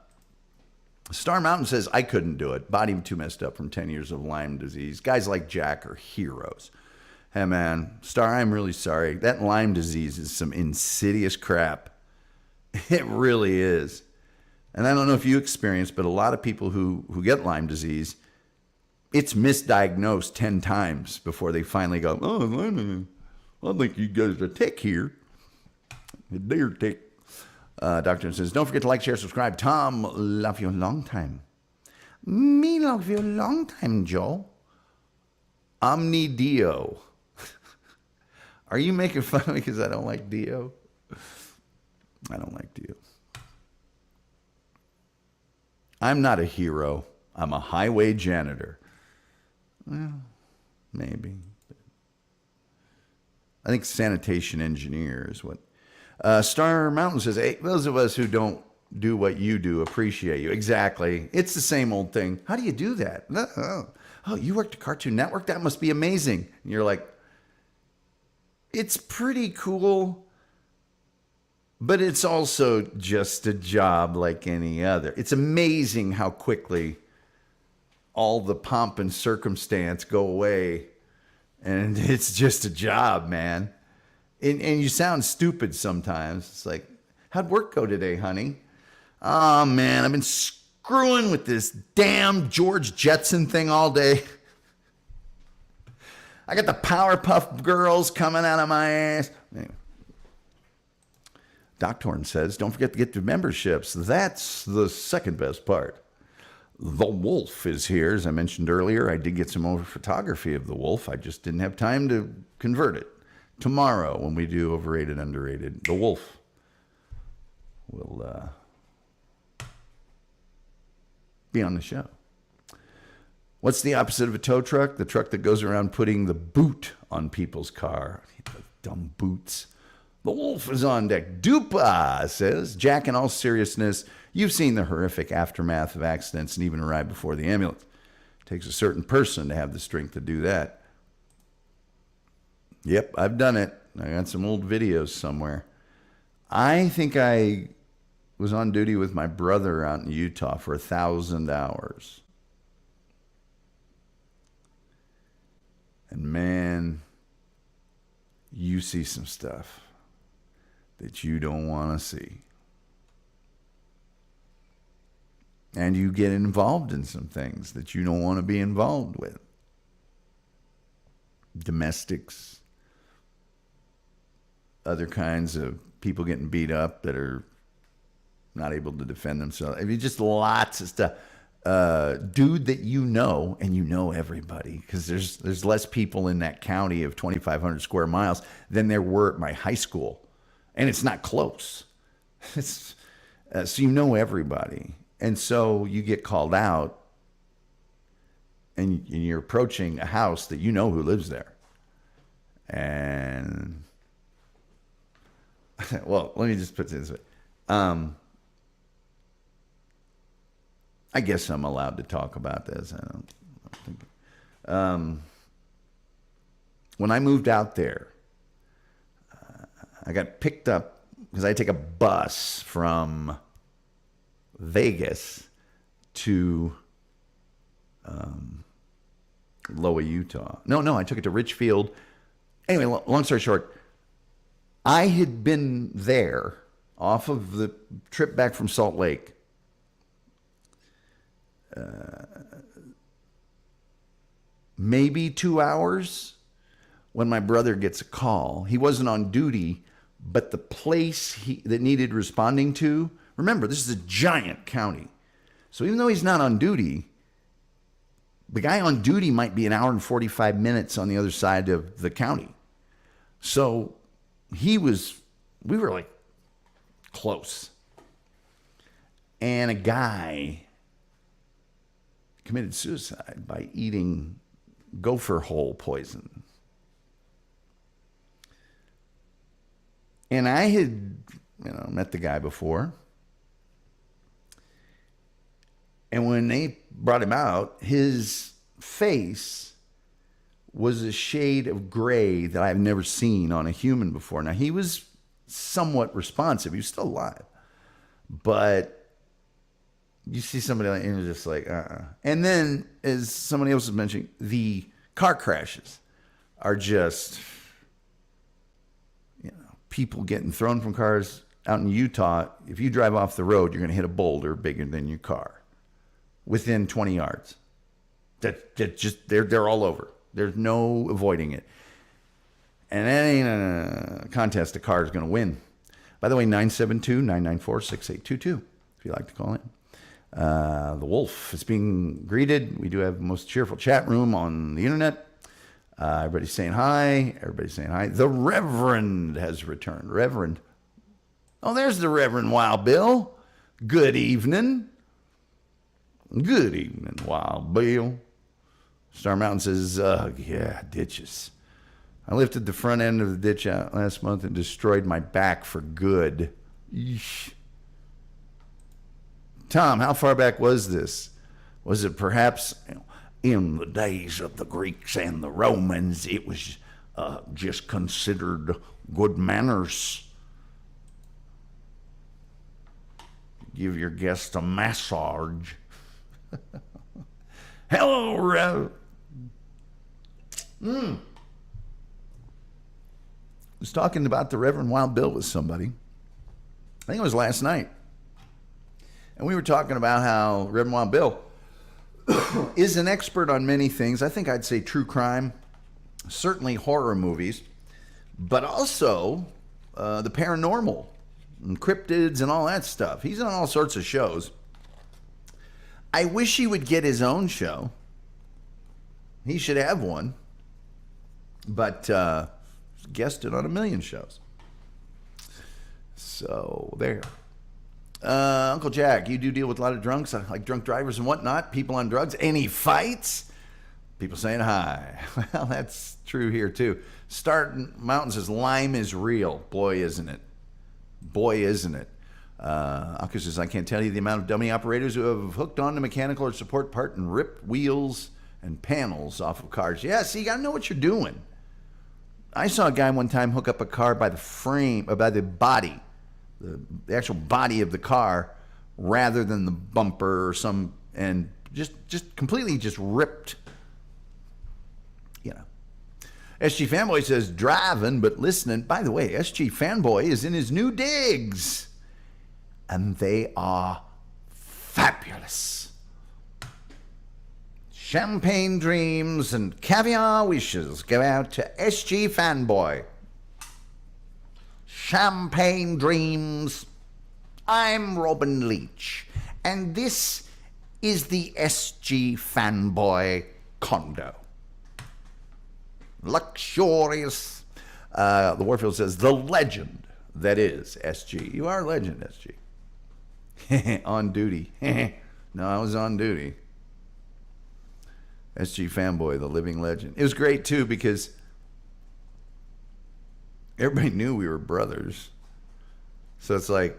Star Mountain says, I couldn't do it. Body too messed up from 10 years of Lyme disease. Guys like Jack are heroes. Hey, man. Star, I'm really sorry. That Lyme disease is some insidious crap. It really is. And I don't know if you experience, but a lot of people who get Lyme disease, it's misdiagnosed 10 times before they finally go, I think you got a tick here. A deer tick. Doctor says, don't forget to like, share, subscribe. Tom, love you a long time. Me love you a long time, Joe. Omni Dio. Are you making fun of me because I don't like Dio? I don't like Dio. I'm not a hero. I'm a highway janitor. Well, maybe. I think sanitation engineer is what. Star Mountain says, hey, those of us who don't do what you do appreciate you. Exactly. It's the same old thing. How do you do that? Oh, you worked at Cartoon Network? That must be amazing. And you're like, it's pretty cool, but it's also just a job like any other. It's amazing how quickly all the pomp and circumstance go away, and it's just a job, man. And you sound stupid sometimes. It's like, how'd work go today, honey? Oh, man, I've been screwing with this damn George Jetson thing all day. I got the Powerpuff Girls coming out of my ass. Anyway. Doc Torn says, don't forget to get the memberships. That's the second best part. The Wolf is here. As I mentioned earlier, I did get some more photography of the Wolf. I just didn't have time to convert it. Tomorrow, when we do Overrated, Underrated, the Wolf will be on the show. What's the opposite of a tow truck? The truck that goes around putting the boot on people's car. The dumb boots. The Wolf is on deck. Dupa says, Jack, in all seriousness, you've seen the horrific aftermath of accidents and even arrived before the ambulance. It takes a certain person to have the strength to do that. Yep, I've done it. I got some old videos somewhere. I think I was on duty with my brother out in Utah for 1,000 hours. And man, you see some stuff that you don't want to see. And you get involved in some things that you don't want to be involved with. Domestics, other kinds of people getting beat up that are not able to defend themselves. I mean, just lots of stuff. Dude that you know, and you know everybody, because there's less people in that county of 2,500 square miles than there were at my high school. And it's not close. So you know everybody. And so you get called out and you're approaching a house that you know who lives there. And, well, let me just put it this way. I guess I'm allowed to talk about this. I don't think. When I moved out there, I got picked up because I take a bus from Vegas to Loa, Utah. No, I took it to Richfield. Anyway, long story short, I had been there off of the trip back from Salt Lake. Maybe 2 hours when my brother gets a call. He wasn't on duty, but the place that needed responding to, remember, this is a giant county. So even though he's not on duty, the guy on duty might be an hour and 45 minutes on the other side of the county. So we were like close. And a guy committed suicide by eating gopher hole poison. And I had, met the guy before. And when they brought him out, his face was a shade of gray that I've never seen on a human before. Now, he was somewhat responsive. He was still alive. But you see somebody like, and you're just like, And then, as somebody else was mentioning, the car crashes are just, people getting thrown from cars out in Utah. If you drive off the road, you're going to hit a boulder bigger than your car within 20 yards. That just, they're all over. There's no avoiding it. And that ain't a contest a car is going to win. By the way, 972-994-6822, if you'd like to call in. The Wolf is being greeted. We do have the most cheerful chat room on the internet. Everybody's saying hi. Everybody's saying hi. The Reverend has returned. Reverend. Oh, there's the Reverend Wild Bill. Good evening. Good evening, Wild Bill. Star Mountain says, yeah, ditches. I lifted the front end of the ditch out last month and destroyed my back for good. Eesh. Tom, how far back was this? Was it perhaps in the days of the Greeks and the Romans? It was just considered good manners. Give your guest a massage. Hello, Rev. I was talking about the Reverend Wild Bill with somebody. I think it was last night. And we were talking about how Reverend Wild Bill is an expert on many things. I think I'd say true crime, certainly horror movies, but also the paranormal and cryptids and all that stuff. He's on all sorts of shows. I wish he would get his own show. He should have one. But guested on a million shows. So there. Uncle Jack, you do deal with a lot of drunks, like drunk drivers and whatnot, people on drugs. Any fights? People saying hi. Well, that's true here too. Star Mountain says Lime is real. Boy, isn't it? Boy, isn't it? Uncle says, I can't tell you the amount of dummy operators who have hooked on the mechanical or support part and ripped wheels and panels off of cars. Yeah, see, you got to know what you're doing. I saw a guy one time hook up a car by the frame, by the body, the actual body of the car, rather than the bumper or some, and just completely just ripped. SG Fanboy says driving but listening. By the way, SG Fanboy is in his new digs, and they are fabulous. Champagne dreams and caviar wishes go out to SG Fanboy. Champagne dreams. I'm Robin Leach, and this is the SG Fanboy condo. Luxurious. The Warfield says, the legend that is SG. You are a legend, SG. On duty. No, I was on duty. SG Fanboy, the living legend. It was great, too, because everybody knew we were brothers. So it's like,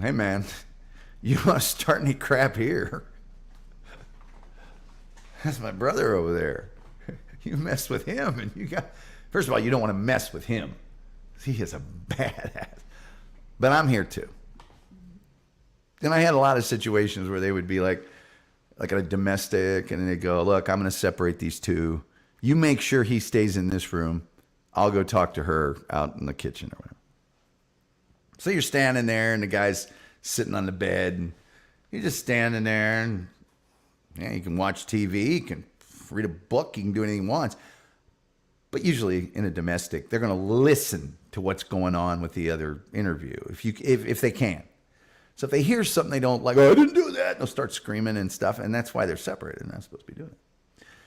hey, man, you want to start any crap here? That's my brother over there. You mess with him, and you got... First of all, you don't want to mess with him. He is a badass. But I'm here, too. And I had a lot of situations where they would be like at a domestic, and they go, look, I'm going to separate these two. You make sure he stays in this room. I'll go talk to her out in the kitchen or whatever. So you're standing there, and the guy's sitting on the bed, and you're just standing there, and yeah, you can watch TV, you can read a book, you can do anything he wants. But usually in a domestic, they're going to listen to what's going on with the other interview, if they can. So if they hear something they don't like, oh, I didn't do that, they'll start screaming and stuff, and that's why they're separated. They're not supposed to be doing it.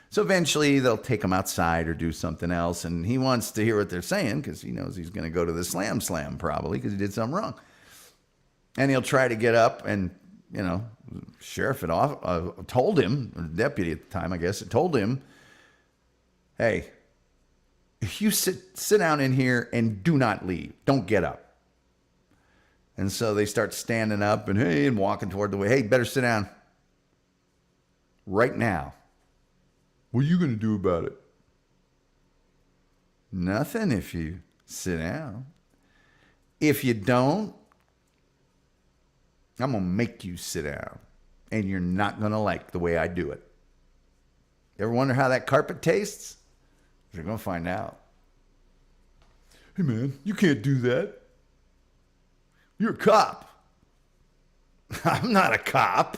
So eventually they'll take him outside or do something else, and he wants to hear what they're saying because he knows he's going to go to the slam probably because he did something wrong. And he'll try to get up, and, you know, sheriff told him, or deputy at the time, I guess, told him, hey, if you sit down in here and do not leave, don't get up. And so they start standing up and walking toward the way. Hey, better sit down right now. What are you going to do about it? Nothing if you sit down. If you don't, I'm going to make you sit down. And you're not going to like the way I do it. You ever wonder how that carpet tastes? You're going to find out. Hey, man, you can't do that. You're a cop. I'm not a cop.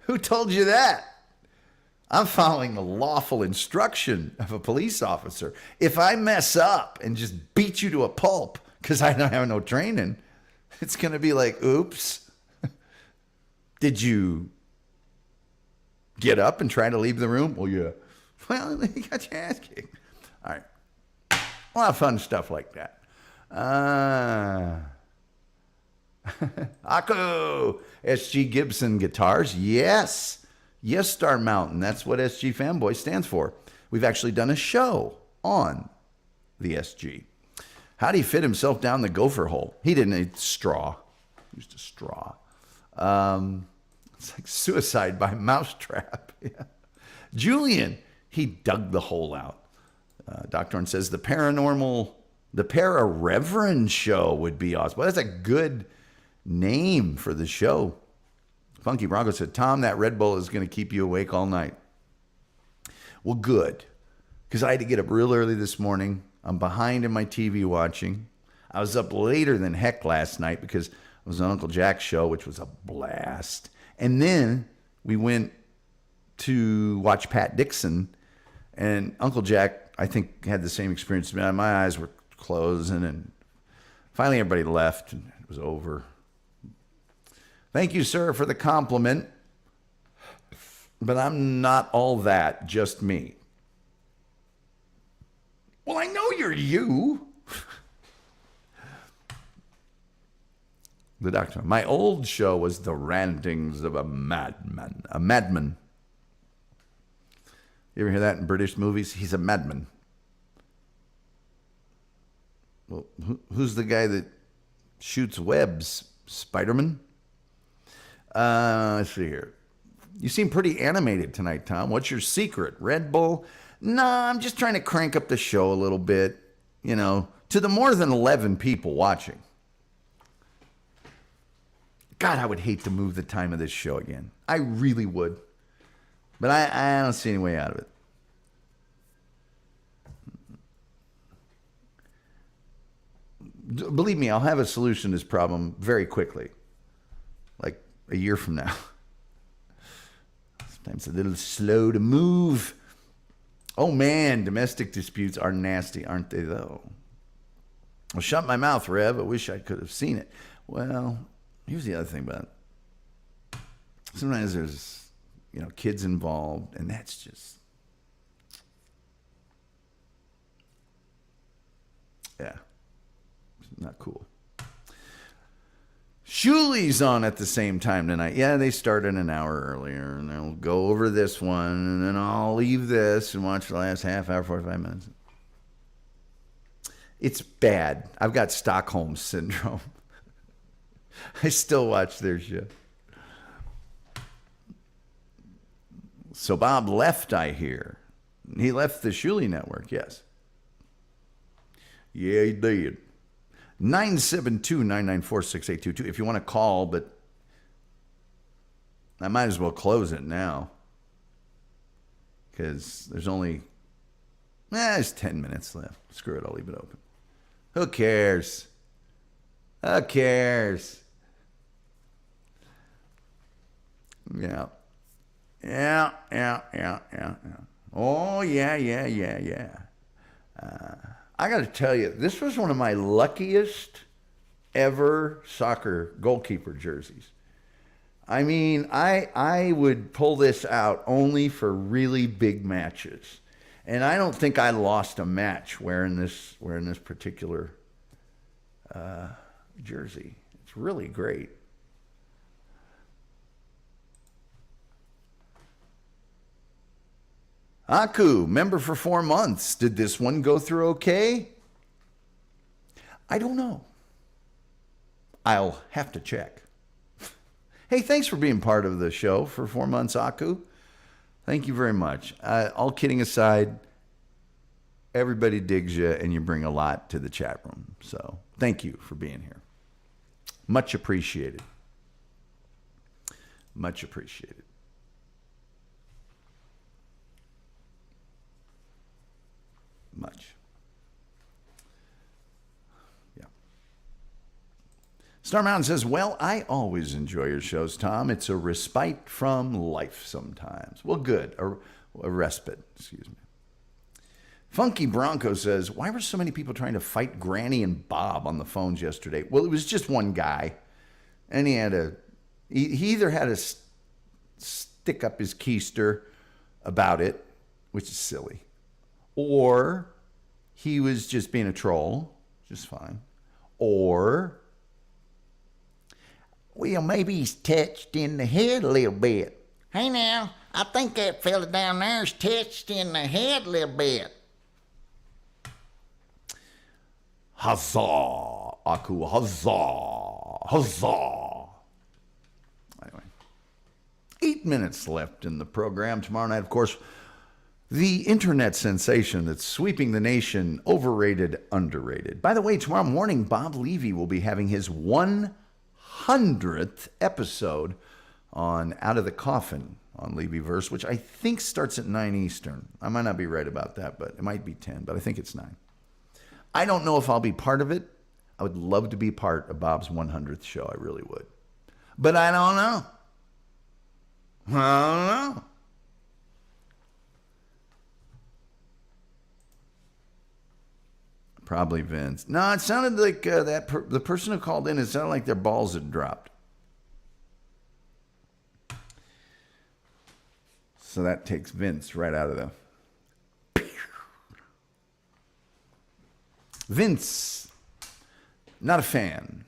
Who told you that? I'm following the lawful instruction of a police officer. If I mess up and just beat you to a pulp because I don't have no training, it's going to be like, oops. Did you get up and try to leave the room? Well, yeah. Well, you got your ass kicked. All right. A lot of fun stuff like that. Akko, SG Gibson guitars. Yes. Yes, Star Mountain. That's what SG Fanboy stands for. We've actually done a show on the SG. How'd he fit himself down the gopher hole? He didn't eat straw. He used a straw. It's like suicide by mousetrap. Yeah. Julian, he dug the hole out. Dr. Orn says the Para-Reverend show would be awesome. Well, that's a good name for the show. Funky Bronco said, Tom, that Red Bull is going to keep you awake all night. Well, good. Because I had to get up real early this morning. I'm behind in my TV watching. I was up later than heck last night because I was on Uncle Jack's show, which was a blast. And then we went to watch Pat Dixon. And Uncle Jack, I think, had the same experience. My eyes were closing. And finally everybody left and it was over. Thank you, sir, for the compliment. But I'm not all that, just me. Well, I know you're you. The doctor. My old show was The Rantings of a Madman. A madman. You ever hear that in British movies? He's a madman. Well, who's the guy that shoots webs? Spider-Man? Let's see here. You seem pretty animated tonight, Tom. What's your secret? Red Bull? No, I'm just trying to crank up the show a little bit, you know, to the more than 11 people watching. God, I would hate to move the time of this show again. I really would. But I don't see any way out of it. Believe me, I'll have a solution to this problem very quickly. Like a year from now. Sometimes a little slow to move. Oh man, domestic disputes are nasty, aren't they though? Well, shut my mouth, Rev. I wish I could have seen it. Well, here's the other thing about it. Sometimes there's, you know, kids involved, and that's just, yeah, not cool. Shuli's on at the same time tonight. Yeah, they started an hour earlier, and they'll go over this one, and then I'll leave this and watch the last half hour, 45 minutes. It's bad. I've got Stockholm Syndrome. I still watch their show. So Bob left, I hear. He left the Shuli Network, yes. Yeah, he did. 972-994-6822 if you want to call, but I might as well close it now because there's only, there's 10 minutes left. Screw it, I'll leave it open. Who cares? Who cares? Yeah. Oh, yeah. I got to tell you, this was one of my luckiest ever soccer goalkeeper jerseys. I mean, I would pull this out only for really big matches. And I don't think I lost a match wearing this particular jersey. It's really great. Aku, member for 4 months. Did this one go through okay? I don't know. I'll have to check. Hey, thanks for being part of the show for 4 months, Aku. Thank you very much. All kidding aside, everybody digs you and you bring a lot to the chat room. So thank you for being here. Much appreciated. Much appreciated. Much. Yeah. Star Mountain says, well, I always enjoy your shows, Tom. It's a respite from life sometimes. Well, good. A respite, excuse me. Funky Bronco says, why were so many people trying to fight Granny and Bob on the phones yesterday? Well, it was just one guy. And he either had to stick up his keister about it, which is silly, or he was just being a troll, just fine. Or, well, maybe he's touched in the head a little bit. Hey now, I think that fella down there's touched in the head a little bit. Huzzah, Aku, huzzah, huzzah. Anyway, 8 minutes left in the program. Tomorrow night, of course, the internet sensation that's sweeping the nation, overrated, underrated. By the way, tomorrow morning, Bob Levy will be having his 100th episode on Out of the Coffin on Levyverse, which I think starts at 9 Eastern. I might not be right about that, but it might be 10, but I think it's 9. I don't know if I'll be part of it. I would love to be part of Bob's 100th show. I really would. But I don't know. I don't know. Probably Vince. No, it sounded like the person who called in, it sounded like their balls had dropped. So that takes Vince right out of the... Vince, not a fan.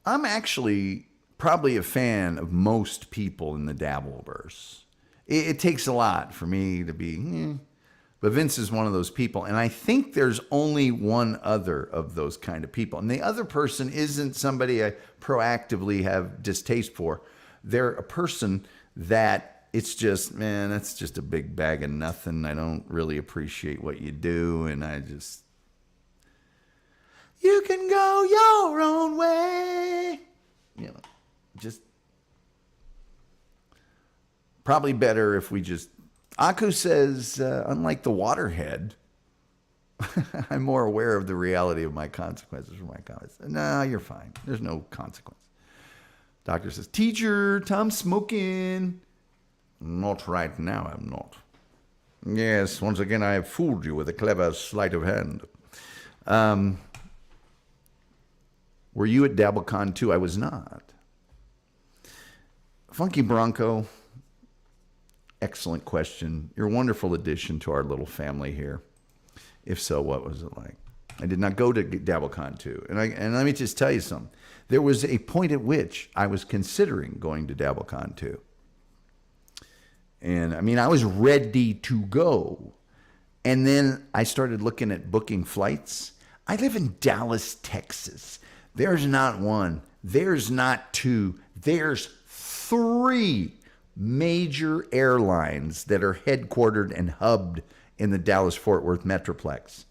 I'm actually probably a fan of most people in the Dabbleverse. It takes a lot for me to be, but Vince is one of those people. And I think there's only one other of those kind of people. And the other person isn't somebody I proactively have distaste for. They're a person that it's just, man, that's just a big bag of nothing. I don't really appreciate what you do. And you can go your own way. You know, just. Probably better if we just... Aku says, unlike the waterhead, I'm more aware of the reality of my consequences for my comments. No, you're fine. There's no consequence. Doctor says, teacher, Tom's smoking. Not right now, I'm not. Yes, once again, I have fooled you with a clever sleight of hand. Were you at DabbleCon too? I was not. Funky Bronco... Excellent question. You're a wonderful addition to our little family here. If so, what was it like? I did not go to DabbleCon 2. And let me just tell you something. There was a point at which I was considering going to DabbleCon 2. And I mean, I was ready to go. And then I started looking at booking flights. I live in Dallas, Texas. There's not one, there's not two, there's 3 major airlines that are headquartered and hubbed in the Dallas-Fort Worth Metroplex.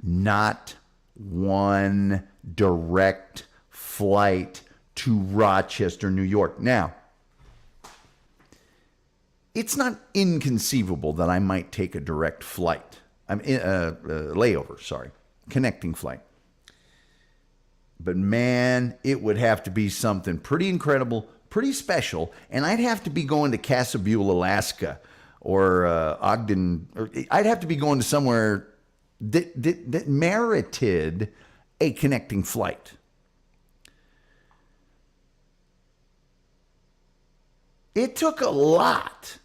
Not one direct flight to Rochester, New York. Now, it's not inconceivable that I might take a direct flight. Connecting flight. But man, it would have to be something pretty incredible, pretty special, and I'd have to be going to Casablanca, Alaska, or Ogden. Or I'd have to be going to somewhere that merited a connecting flight. It took a lot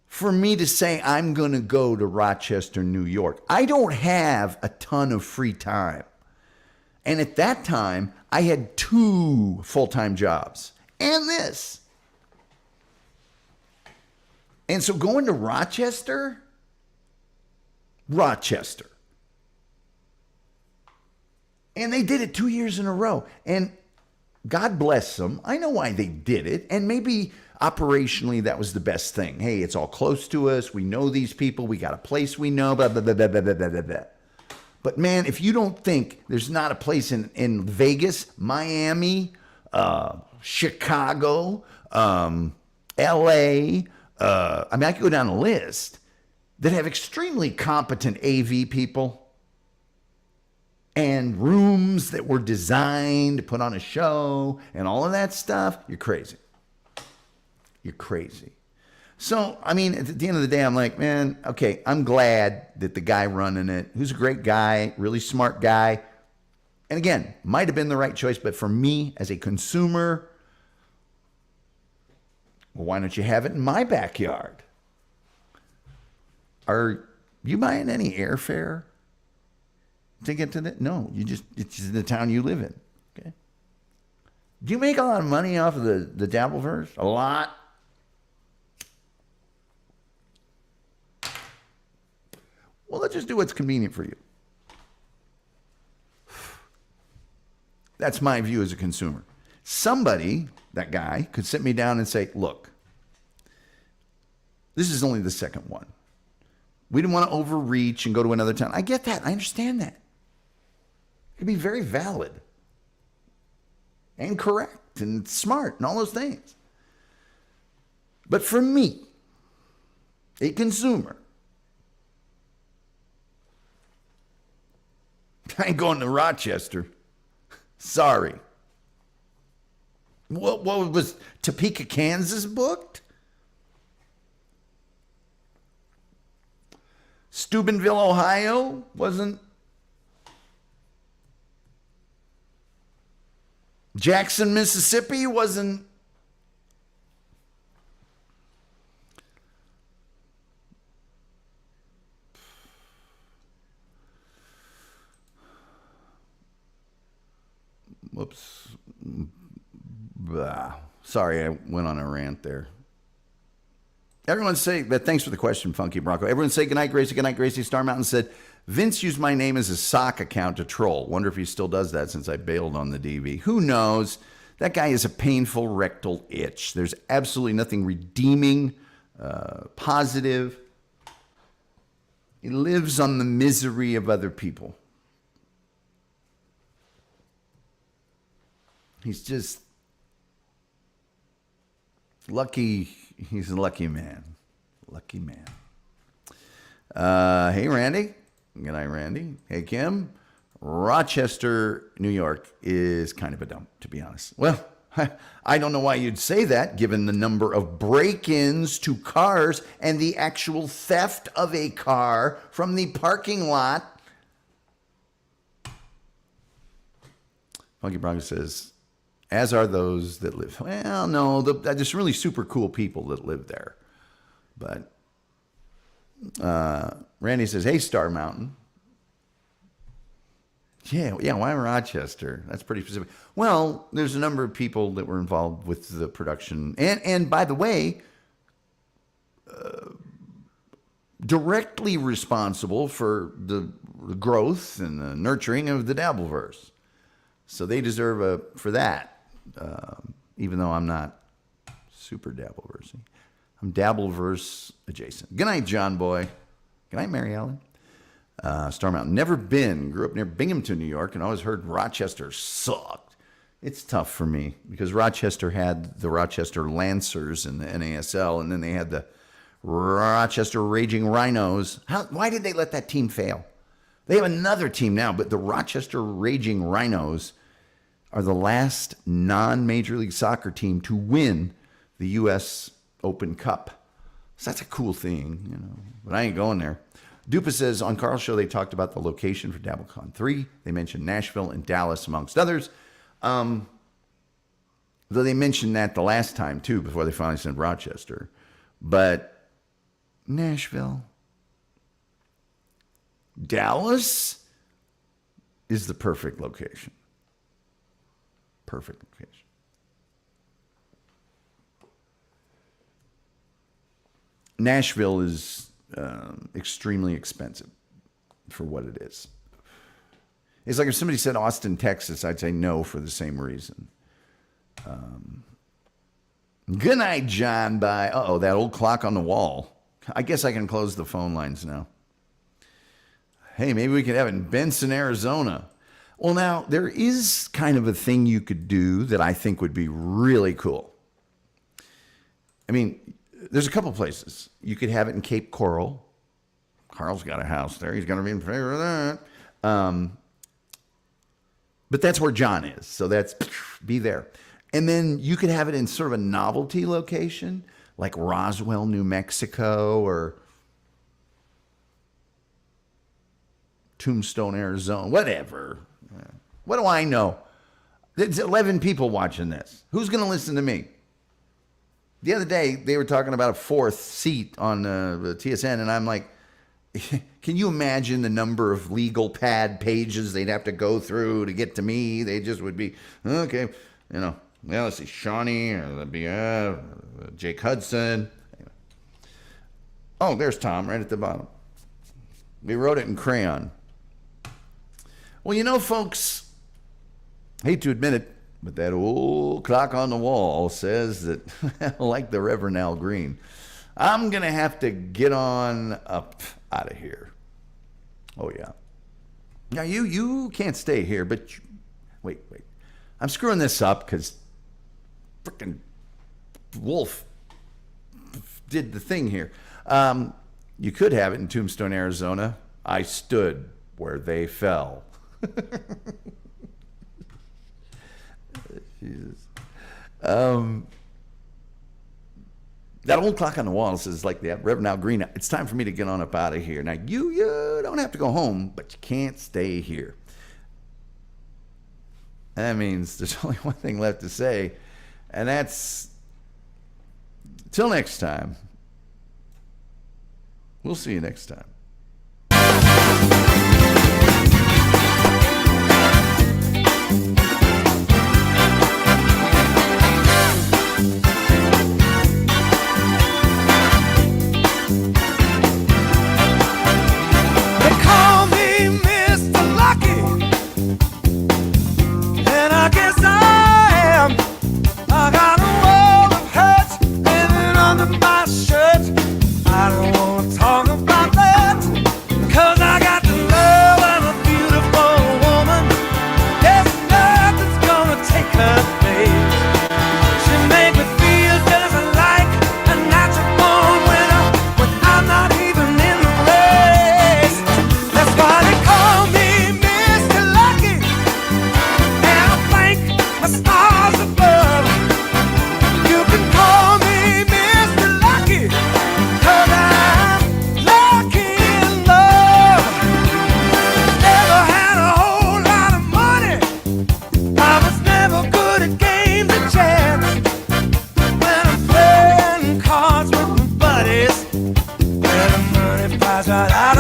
for me to say I'm going to go to Rochester, New York. I don't have a ton of free time. And at that time, I had 2 full-time jobs and this. And so going to Rochester. And they did it 2 years in a row. And God bless them. I know why they did it. And maybe operationally that was the best thing. Hey, it's all close to us. We know these people. We got a place we know. Blah, blah, blah, blah, blah, blah, blah, blah. But man, if you don't think there's not a place in Vegas, Miami, Chicago, LA, I could go down a list that have extremely competent AV people and rooms that were designed to put on a show and all of that stuff, you're crazy. You're crazy. So, I mean, at the end of the day, I'm like, man, okay, I'm glad that the guy running it, who's a great guy, really smart guy, and again, might have been the right choice, but for me as a consumer, well, why don't you have it in my backyard? Are you buying any airfare to get to that? No, it's the town you live in. Okay. Do you make a lot of money off of the Dabbleverse? A lot. Well, let's just do what's convenient for you. That's my view as a consumer. Somebody, that guy, could sit me down and say, look, this is only the second one. We didn't want to overreach and go to another town. I get that. I understand that. It could be very valid and correct and smart and all those things. But for me, a consumer, I ain't going to Rochester. Sorry. What was Topeka, Kansas booked? Steubenville, Ohio wasn't. Jackson, Mississippi wasn't. Whoops. Sorry, I went on a rant there. Everyone say, but thanks for the question, Funky Bronco. Everyone say goodnight, Gracie. Goodnight, Gracie. Star Mountain said, Vince used my name as a sock account to troll. Wonder if he still does that since I bailed on the DV. Who knows? That guy is a painful rectal itch. There's absolutely nothing redeeming, positive. He lives on the misery of other people. He's just lucky. He's a lucky man. Lucky man. Hey, Randy. Good night, Randy. Hey, Kim. Rochester, New York is kind of a dump, to be honest. Well, I don't know why you'd say that, given the number of break-ins to cars and the actual theft of a car from the parking lot. Funky Bronco says, as are those that live. Well, no, they're just really super cool people that live there. But Randy says, hey, Star Mountain. Yeah, why Rochester? That's pretty specific. Well, there's a number of people that were involved with the production. And by the way, directly responsible for the growth and the nurturing of the Dabbleverse. So they deserve for that, even though I'm not super Dabbleverse-y. I'm Dabbleverse adjacent. Good night, John Boy. Good night, Mary Ellen. Star Mountain. Never been. Grew up near Binghamton, New York, and always heard Rochester sucked. It's tough for me because Rochester had the Rochester Lancers in the NASL, and then they had the Rochester Raging Rhinos. Why did they let that team fail? They have another team now, but the Rochester Raging Rhinos are the last non-Major League Soccer team to win the U.S. Open Cup. So that's a cool thing, you know. But I ain't going there. Dupa says, on Carl's show, they talked about the location for DabbleCon 3. They mentioned Nashville and Dallas, amongst others. Though they mentioned that the last time, too, before they finally said Rochester. But Nashville, Dallas is the perfect location. Perfect location. Nashville is extremely expensive for what it is. It's like if somebody said Austin, Texas, I'd say no for the same reason. Good night, John. Bye. Uh-oh, that old clock on the wall. I guess I can close the phone lines now. Hey, maybe we could have it in Benson, Arizona. Well, now, there is kind of a thing you could do that I think would be really cool. I mean, there's a couple places. You could have it in Cape Coral. Carl's got a house there. He's going to be in favor of that. But that's where John is. So that's, be there. And then you could have it in sort of a novelty location, like Roswell, New Mexico, or Tombstone, Arizona, whatever. What do I know? There's 11 people watching this. Who's going to listen to me? The other day, they were talking about a fourth seat on the TSN, and I'm like, can you imagine the number of legal pad pages they'd have to go through to get to me? They just would be, okay, you know, well, let's see, Shawnee, or that'd be Jake Hudson. Anyway. Oh, there's Tom right at the bottom. We wrote it in crayon. Well, you know, folks, I hate to admit it, but that old clock on the wall says that, like the Reverend Al Green, I'm going to have to get on up out of here. Oh, yeah. Now, you can't stay here, but wait. I'm screwing this up because frickin' Wolf did the thing here. You could have it in Tombstone, Arizona. I stood where they fell. Jesus. That old clock on the wall says, like the Reverend Al Green, it's time for me to get on up out of here. Now, you don't have to go home, but you can't stay here. That means there's only one thing left to say, and that's, till next time. We'll see you next time. Right out.